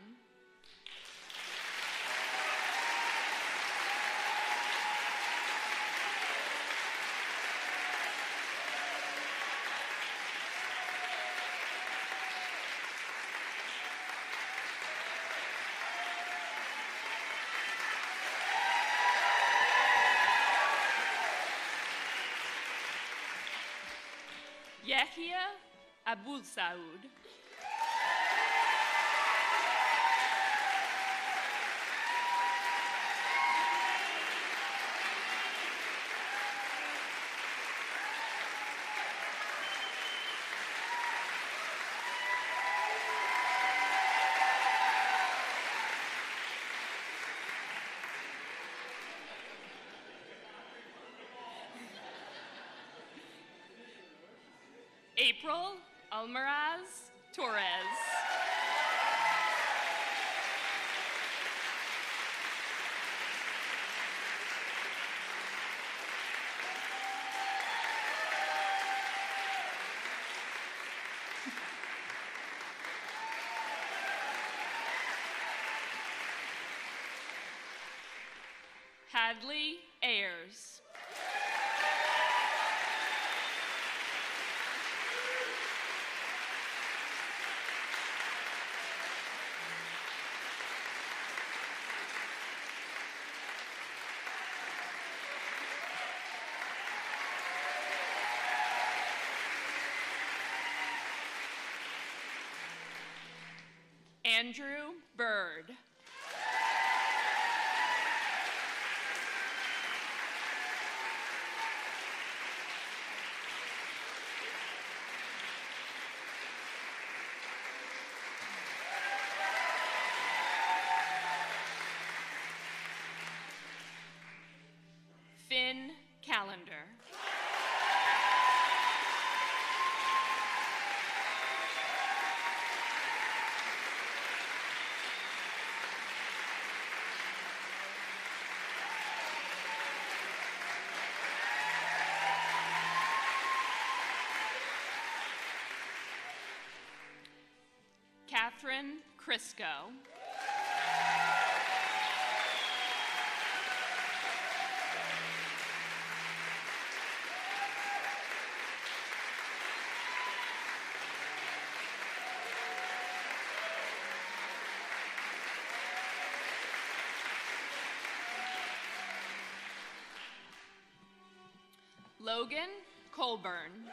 Yehia Abul Saud. April Almaraz Torres. Hadley Ayers. Andrew Bird. Finn Calendar. Catherine Crisco. Logan Colburn.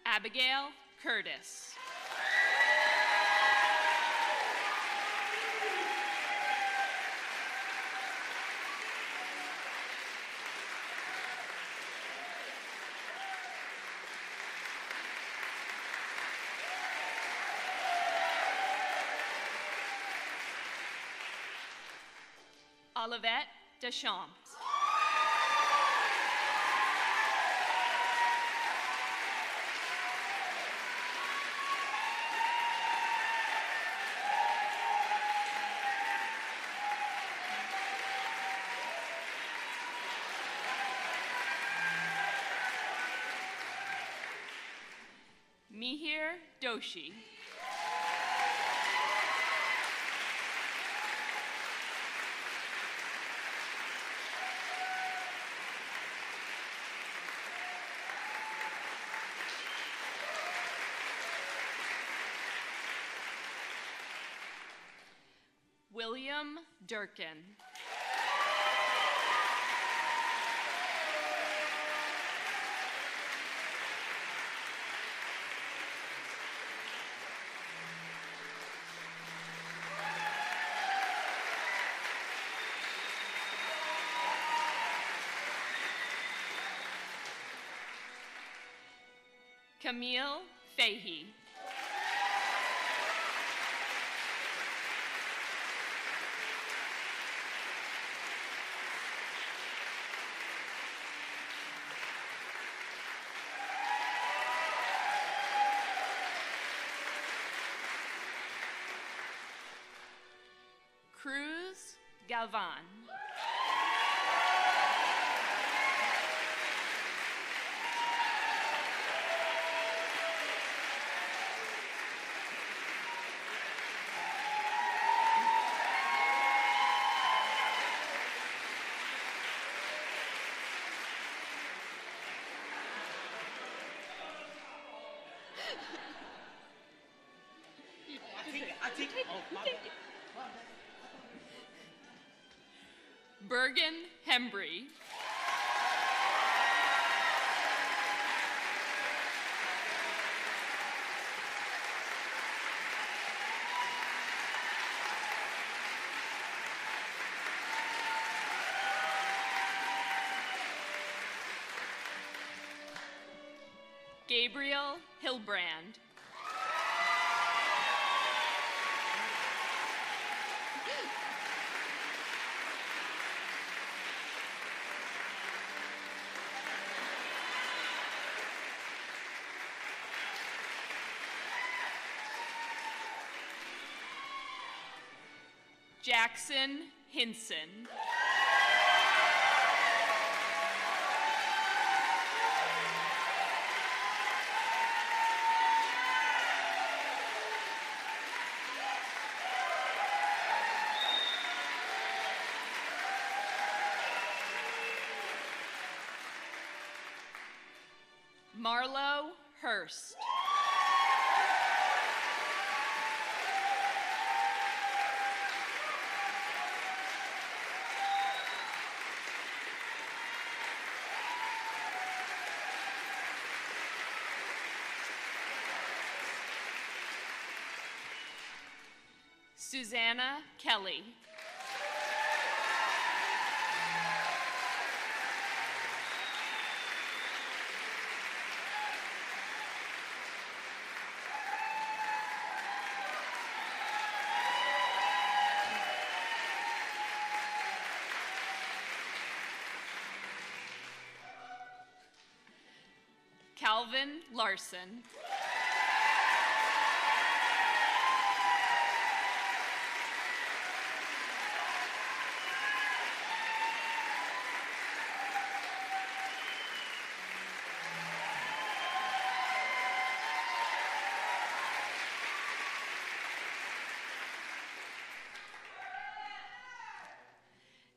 Abigail Curtis. Olivette Deschamps. Mihir Doshi. William Durkin. Camille Fahey. Cruz Galvan. Bergen Hembry. Gabriel Hilbrand. Jackson Hinson. Marlo Hurst. Susanna Kelly. Calvin Larson.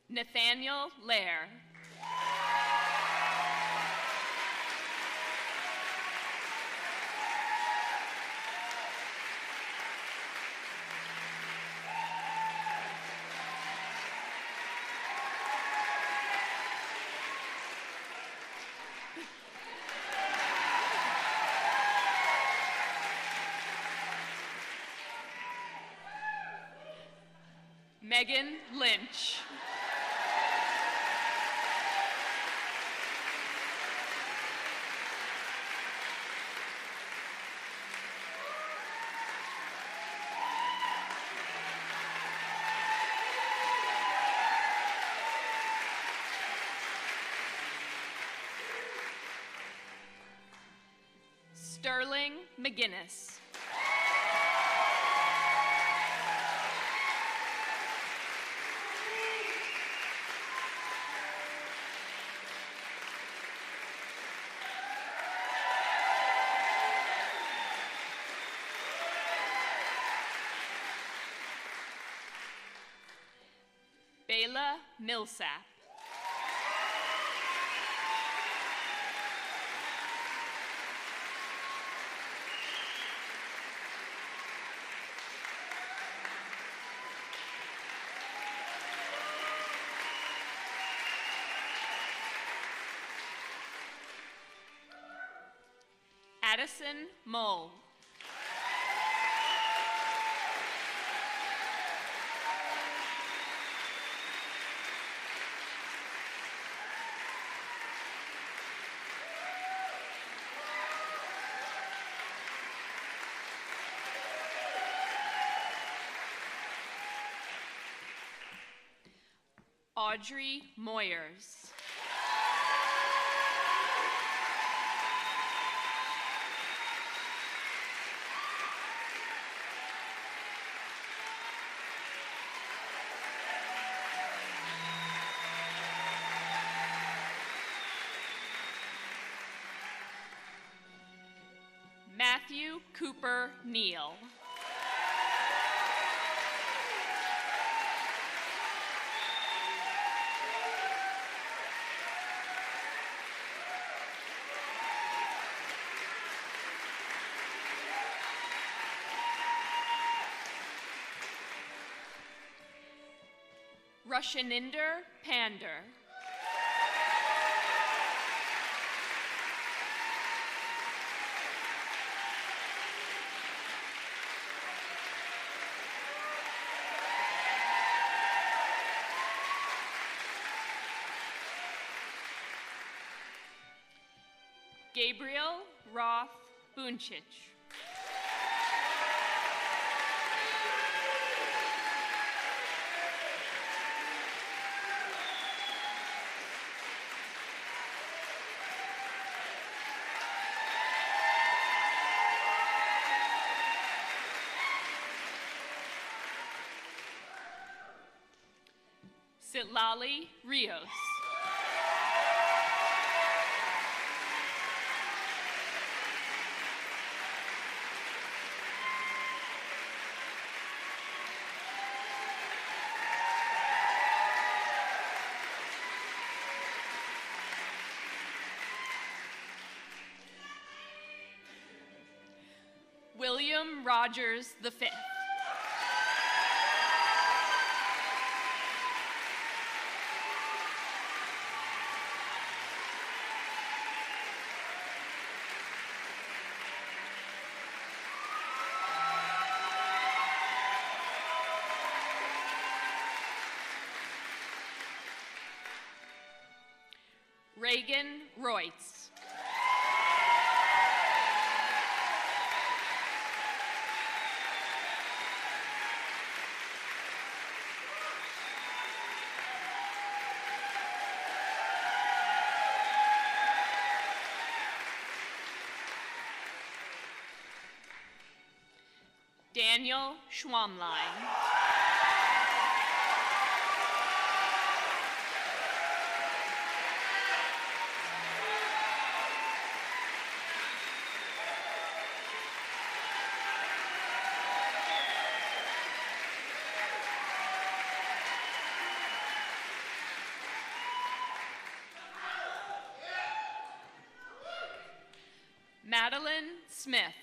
Nathaniel Lair. Megan Lynch. Sterling McGinnis. Bayla Millsap. Addison Mull. Audrey Moyers. Matthew Cooper Neal. Rushaninder Pander. Gabriel Roth Bunchich. Sitlali Rios. William Rogers V. Reagan Royts. Daniel Schwamlein. Madeline Smith.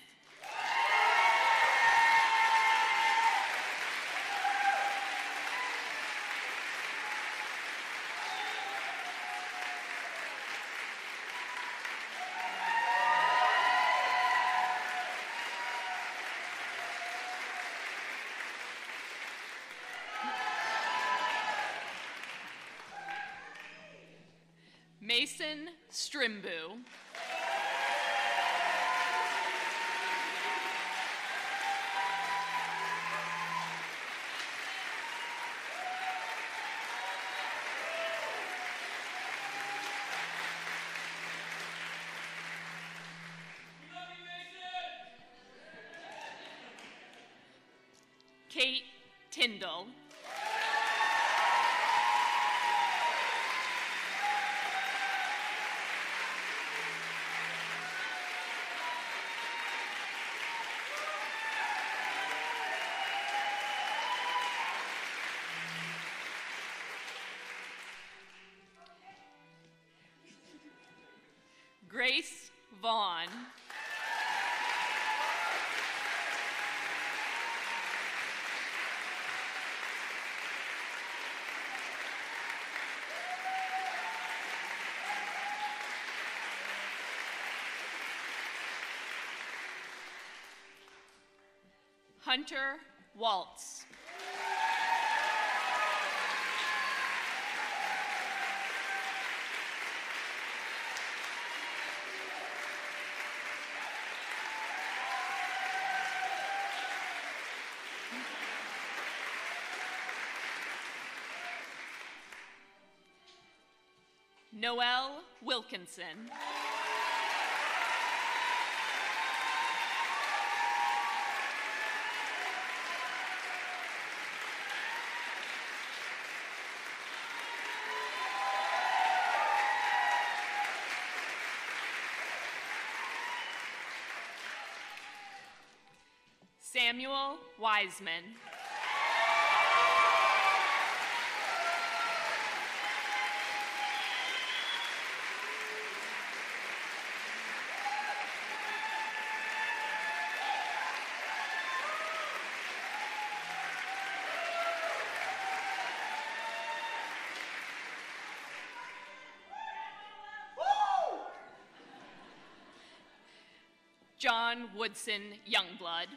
Mason Strimbu. Kate Tyndall. Grace Vaughn. Hunter Waltz. Noelle Wilkinson. Samuel Wiseman. John Woodson Youngblood.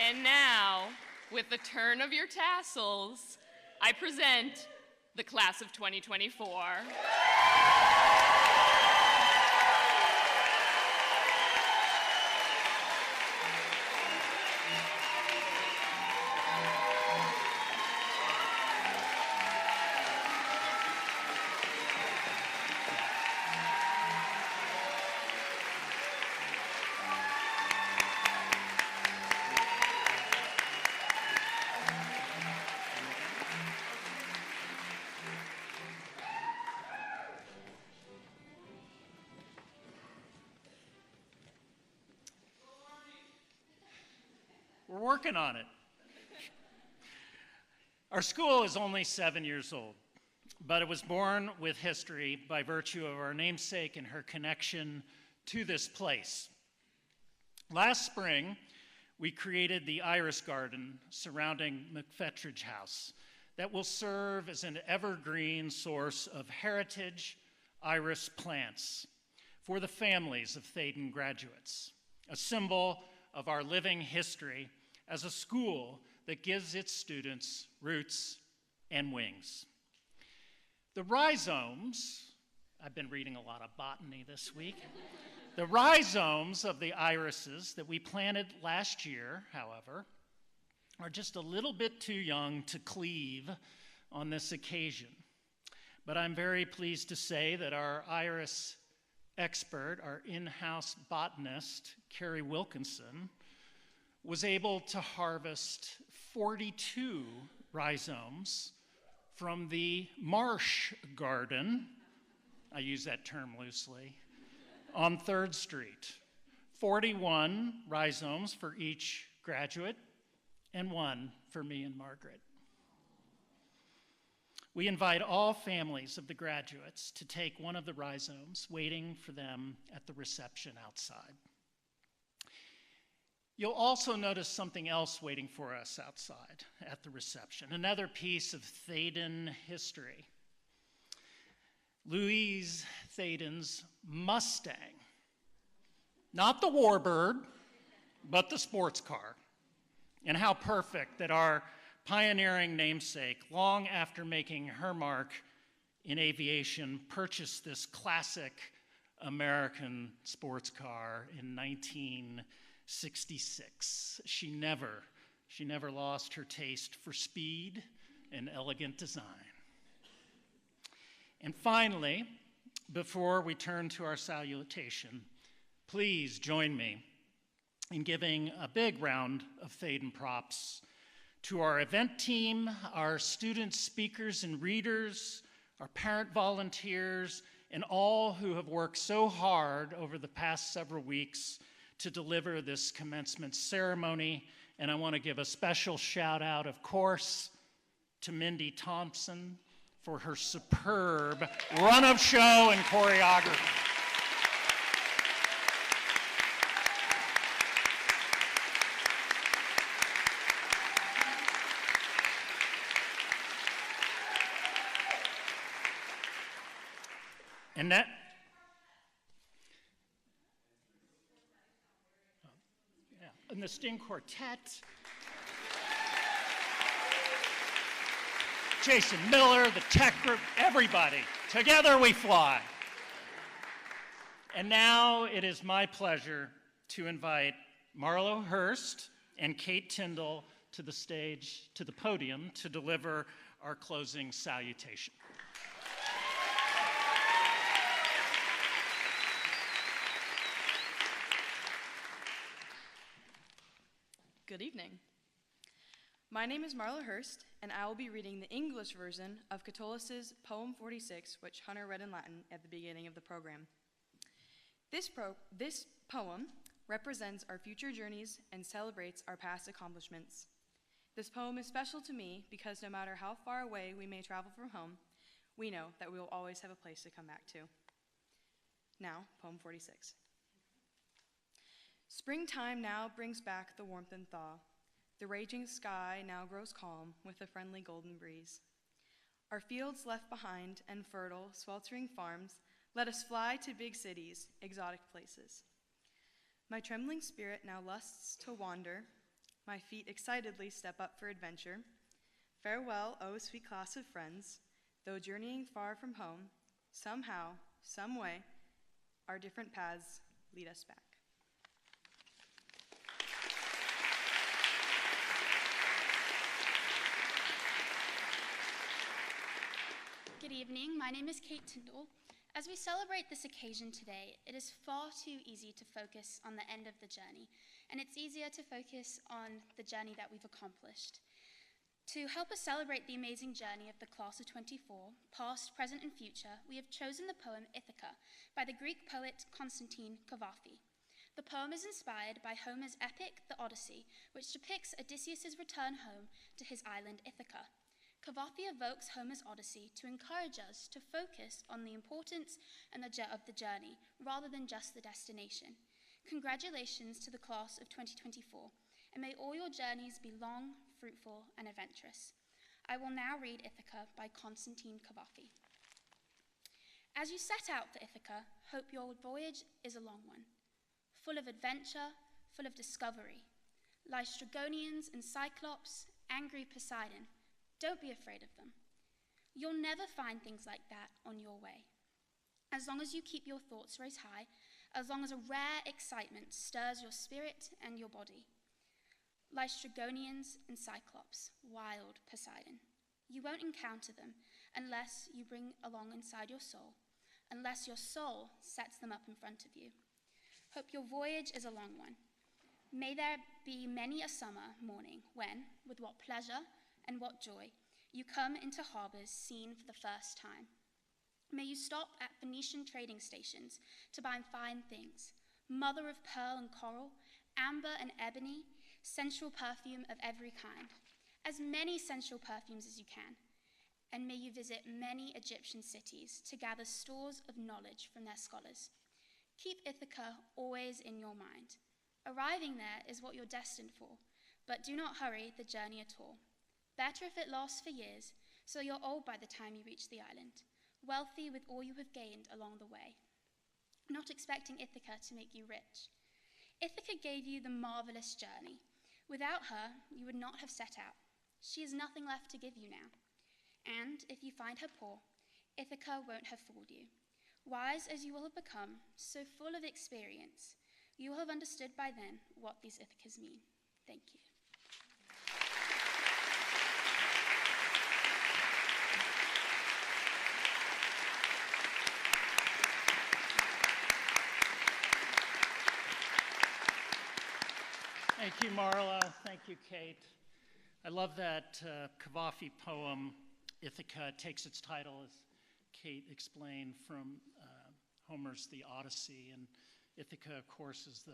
And now, with the turn of your tassels, I present the class of 2024. We're working on it. Our school is only 7 years old, but it was born with history by virtue of our namesake and her connection to this place. Last spring, we created the iris garden surrounding McFetridge House that will serve as an evergreen source of heritage iris plants for the families of Thaden graduates, a symbol of our living history as a school that gives its students roots and wings. The rhizomes, I've been reading a lot of botany this week. The rhizomes of the irises that we planted last year, however, are just a little bit too young to cleave on this occasion. But I'm very pleased to say that our iris expert, our in-house botanist, Carrie Wilkinson, was able to harvest 42 rhizomes from the marsh garden, I use that term loosely, on 3rd Street. 41 rhizomes for each graduate and 1 for me and Margaret. We invite all families of the graduates to take one of the rhizomes, waiting for them at the reception outside. You'll also notice something else waiting for us outside at the reception, another piece of Thaden history. Louise Thaden's Mustang. Not the Warbird, but the sports car. And how perfect that our pioneering namesake, long after making her mark in aviation, purchased this classic American sports car in 1966. She never lost her taste for speed and elegant design. And finally, before we turn to our salutation, please join me in giving a big round of Thaden props to our event team, our student speakers and readers, our parent volunteers, and all who have worked so hard over the past several weeks to deliver this commencement ceremony. And I want to give a special shout out, of course, to Mindy Thompson for her superb run of show and choreography. And that, and the string quartet, Jason Miller, the tech group, everybody. Together we fly. And now it is my pleasure to invite Marlo Hurst and Kate Tyndall to the stage, to the podium, to deliver our closing salutation. Good evening. My name is Marla Hurst, and I will be reading the English version of Catullus' Poem 46, which Hunter read in Latin at the beginning of the program. This poem represents our future journeys and celebrates our past accomplishments. This poem is special to me because no matter how far away we may travel from home, we know that we will always have a place to come back to. Now, Poem 46. Springtime now brings back the warmth and thaw. The raging sky now grows calm with a friendly golden breeze. Our fields left behind and fertile, sweltering farms, let us fly to big cities, exotic places. My trembling spirit now lusts to wander. My feet excitedly step up for adventure. Farewell, O sweet class of friends. Though journeying far from home, somehow, some way, our different paths lead us back. Good evening, my name is Kate Tyndall. As we celebrate this occasion today, it is far too easy to focus on the end of the journey, and it's easier to focus on the journey that we've accomplished. To help us celebrate the amazing journey of the class of 24, past, present, and future, we have chosen the poem Ithaca by the Greek poet Constantine Cavafy. The poem is inspired by Homer's epic, The Odyssey, which depicts Odysseus' return home to his island Ithaca. Cavafy evokes Homer's Odyssey to encourage us to focus on the importance of the journey rather than just the destination. Congratulations to the class of 2024, and may all your journeys be long, fruitful, and adventurous. I will now read Ithaca by Constantine Cavafy. As you set out for Ithaca, hope your voyage is a long one, full of adventure, full of discovery. Lystragonians and Cyclops, angry Poseidon, don't be afraid of them. You'll never find things like that on your way. As long as you keep your thoughts raised high, as long as a rare excitement stirs your spirit and your body. Lystragonians and Cyclops, wild Poseidon. You won't encounter them unless you bring along inside your soul, unless your soul sets them up in front of you. Hope your voyage is a long one. May there be many a summer morning when, with what pleasure and what joy, you come into harbors seen for the first time. May you stop at Phoenician trading stations to buy fine things, mother of pearl and coral, amber and ebony, sensual perfume of every kind, as many sensual perfumes as you can. And may you visit many Egyptian cities to gather stores of knowledge from their scholars. Keep Ithaca always in your mind. Arriving there is what you're destined for, but do not hurry the journey at all. Better if it lasts for years, so you're old by the time you reach the island, wealthy with all you have gained along the way. Not expecting Ithaca to make you rich. Ithaca gave you the marvelous journey. Without her, you would not have set out. She has nothing left to give you now. And if you find her poor, Ithaca won't have fooled you. Wise as you will have become, so full of experience, you will have understood by then what these Ithacas mean. Thank you. Thank you, Marla. Thank you, Kate. I love that Cavafy poem, Ithaca. It takes its title, as Kate explained, from Homer's The Odyssey. And Ithaca, of course, is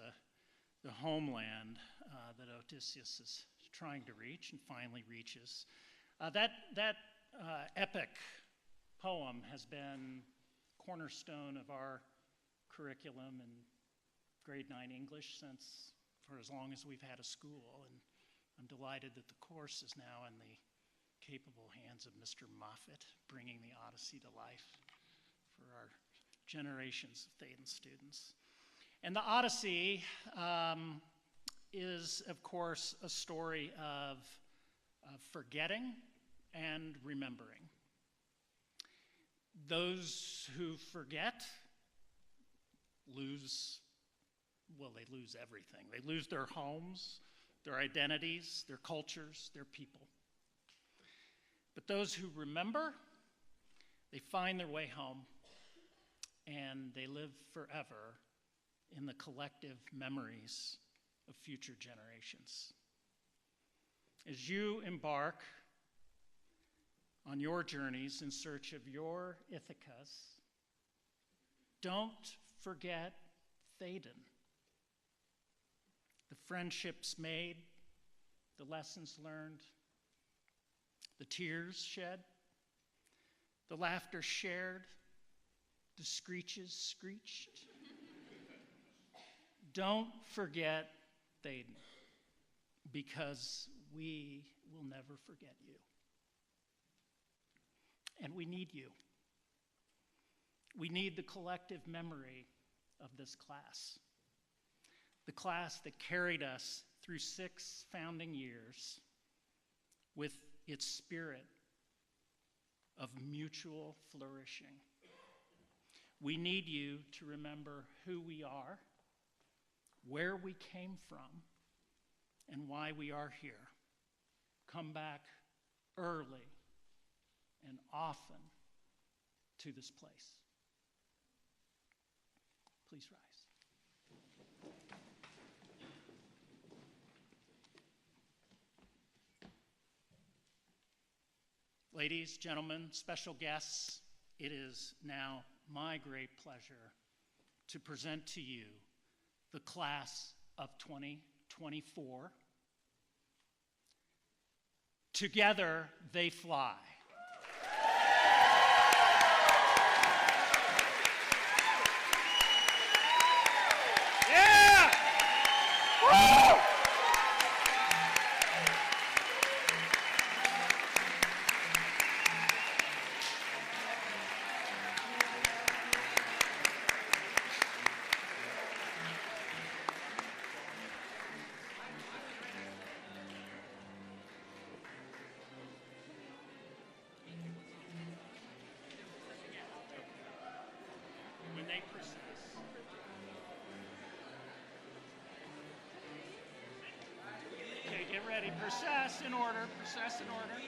the homeland that Odysseus is trying to reach and finally reaches. That epic poem has been cornerstone of our curriculum in grade 9 English for as long as we've had a school, and I'm delighted that the course is now in the capable hands of Mr. Moffat, bringing the Odyssey to life for our generations of Thaden students. And the Odyssey is, of course, a story of forgetting and remembering. Those who forget lose everything. They lose their homes, their identities, their cultures, their people. But those who remember, they find their way home, and they live forever in the collective memories of future generations. As you embark on your journeys in search of your Ithacas, don't forget Thaden. The friendships made, the lessons learned, the tears shed, the laughter shared, the screeches screeched. Don't forget Thaden, because we will never forget you. And we need you. We need the collective memory of this class. The class that carried us through 6 founding years with its spirit of mutual flourishing. We need you to remember who we are, where we came from, and why we are here. Come back early and often to this place. Please rise. Ladies, gentlemen, special guests, it is now my great pleasure to present to you the class of 2024. Together they fly. Yeah! Woo! When they process. Okay, get ready. Process in order. Process in order.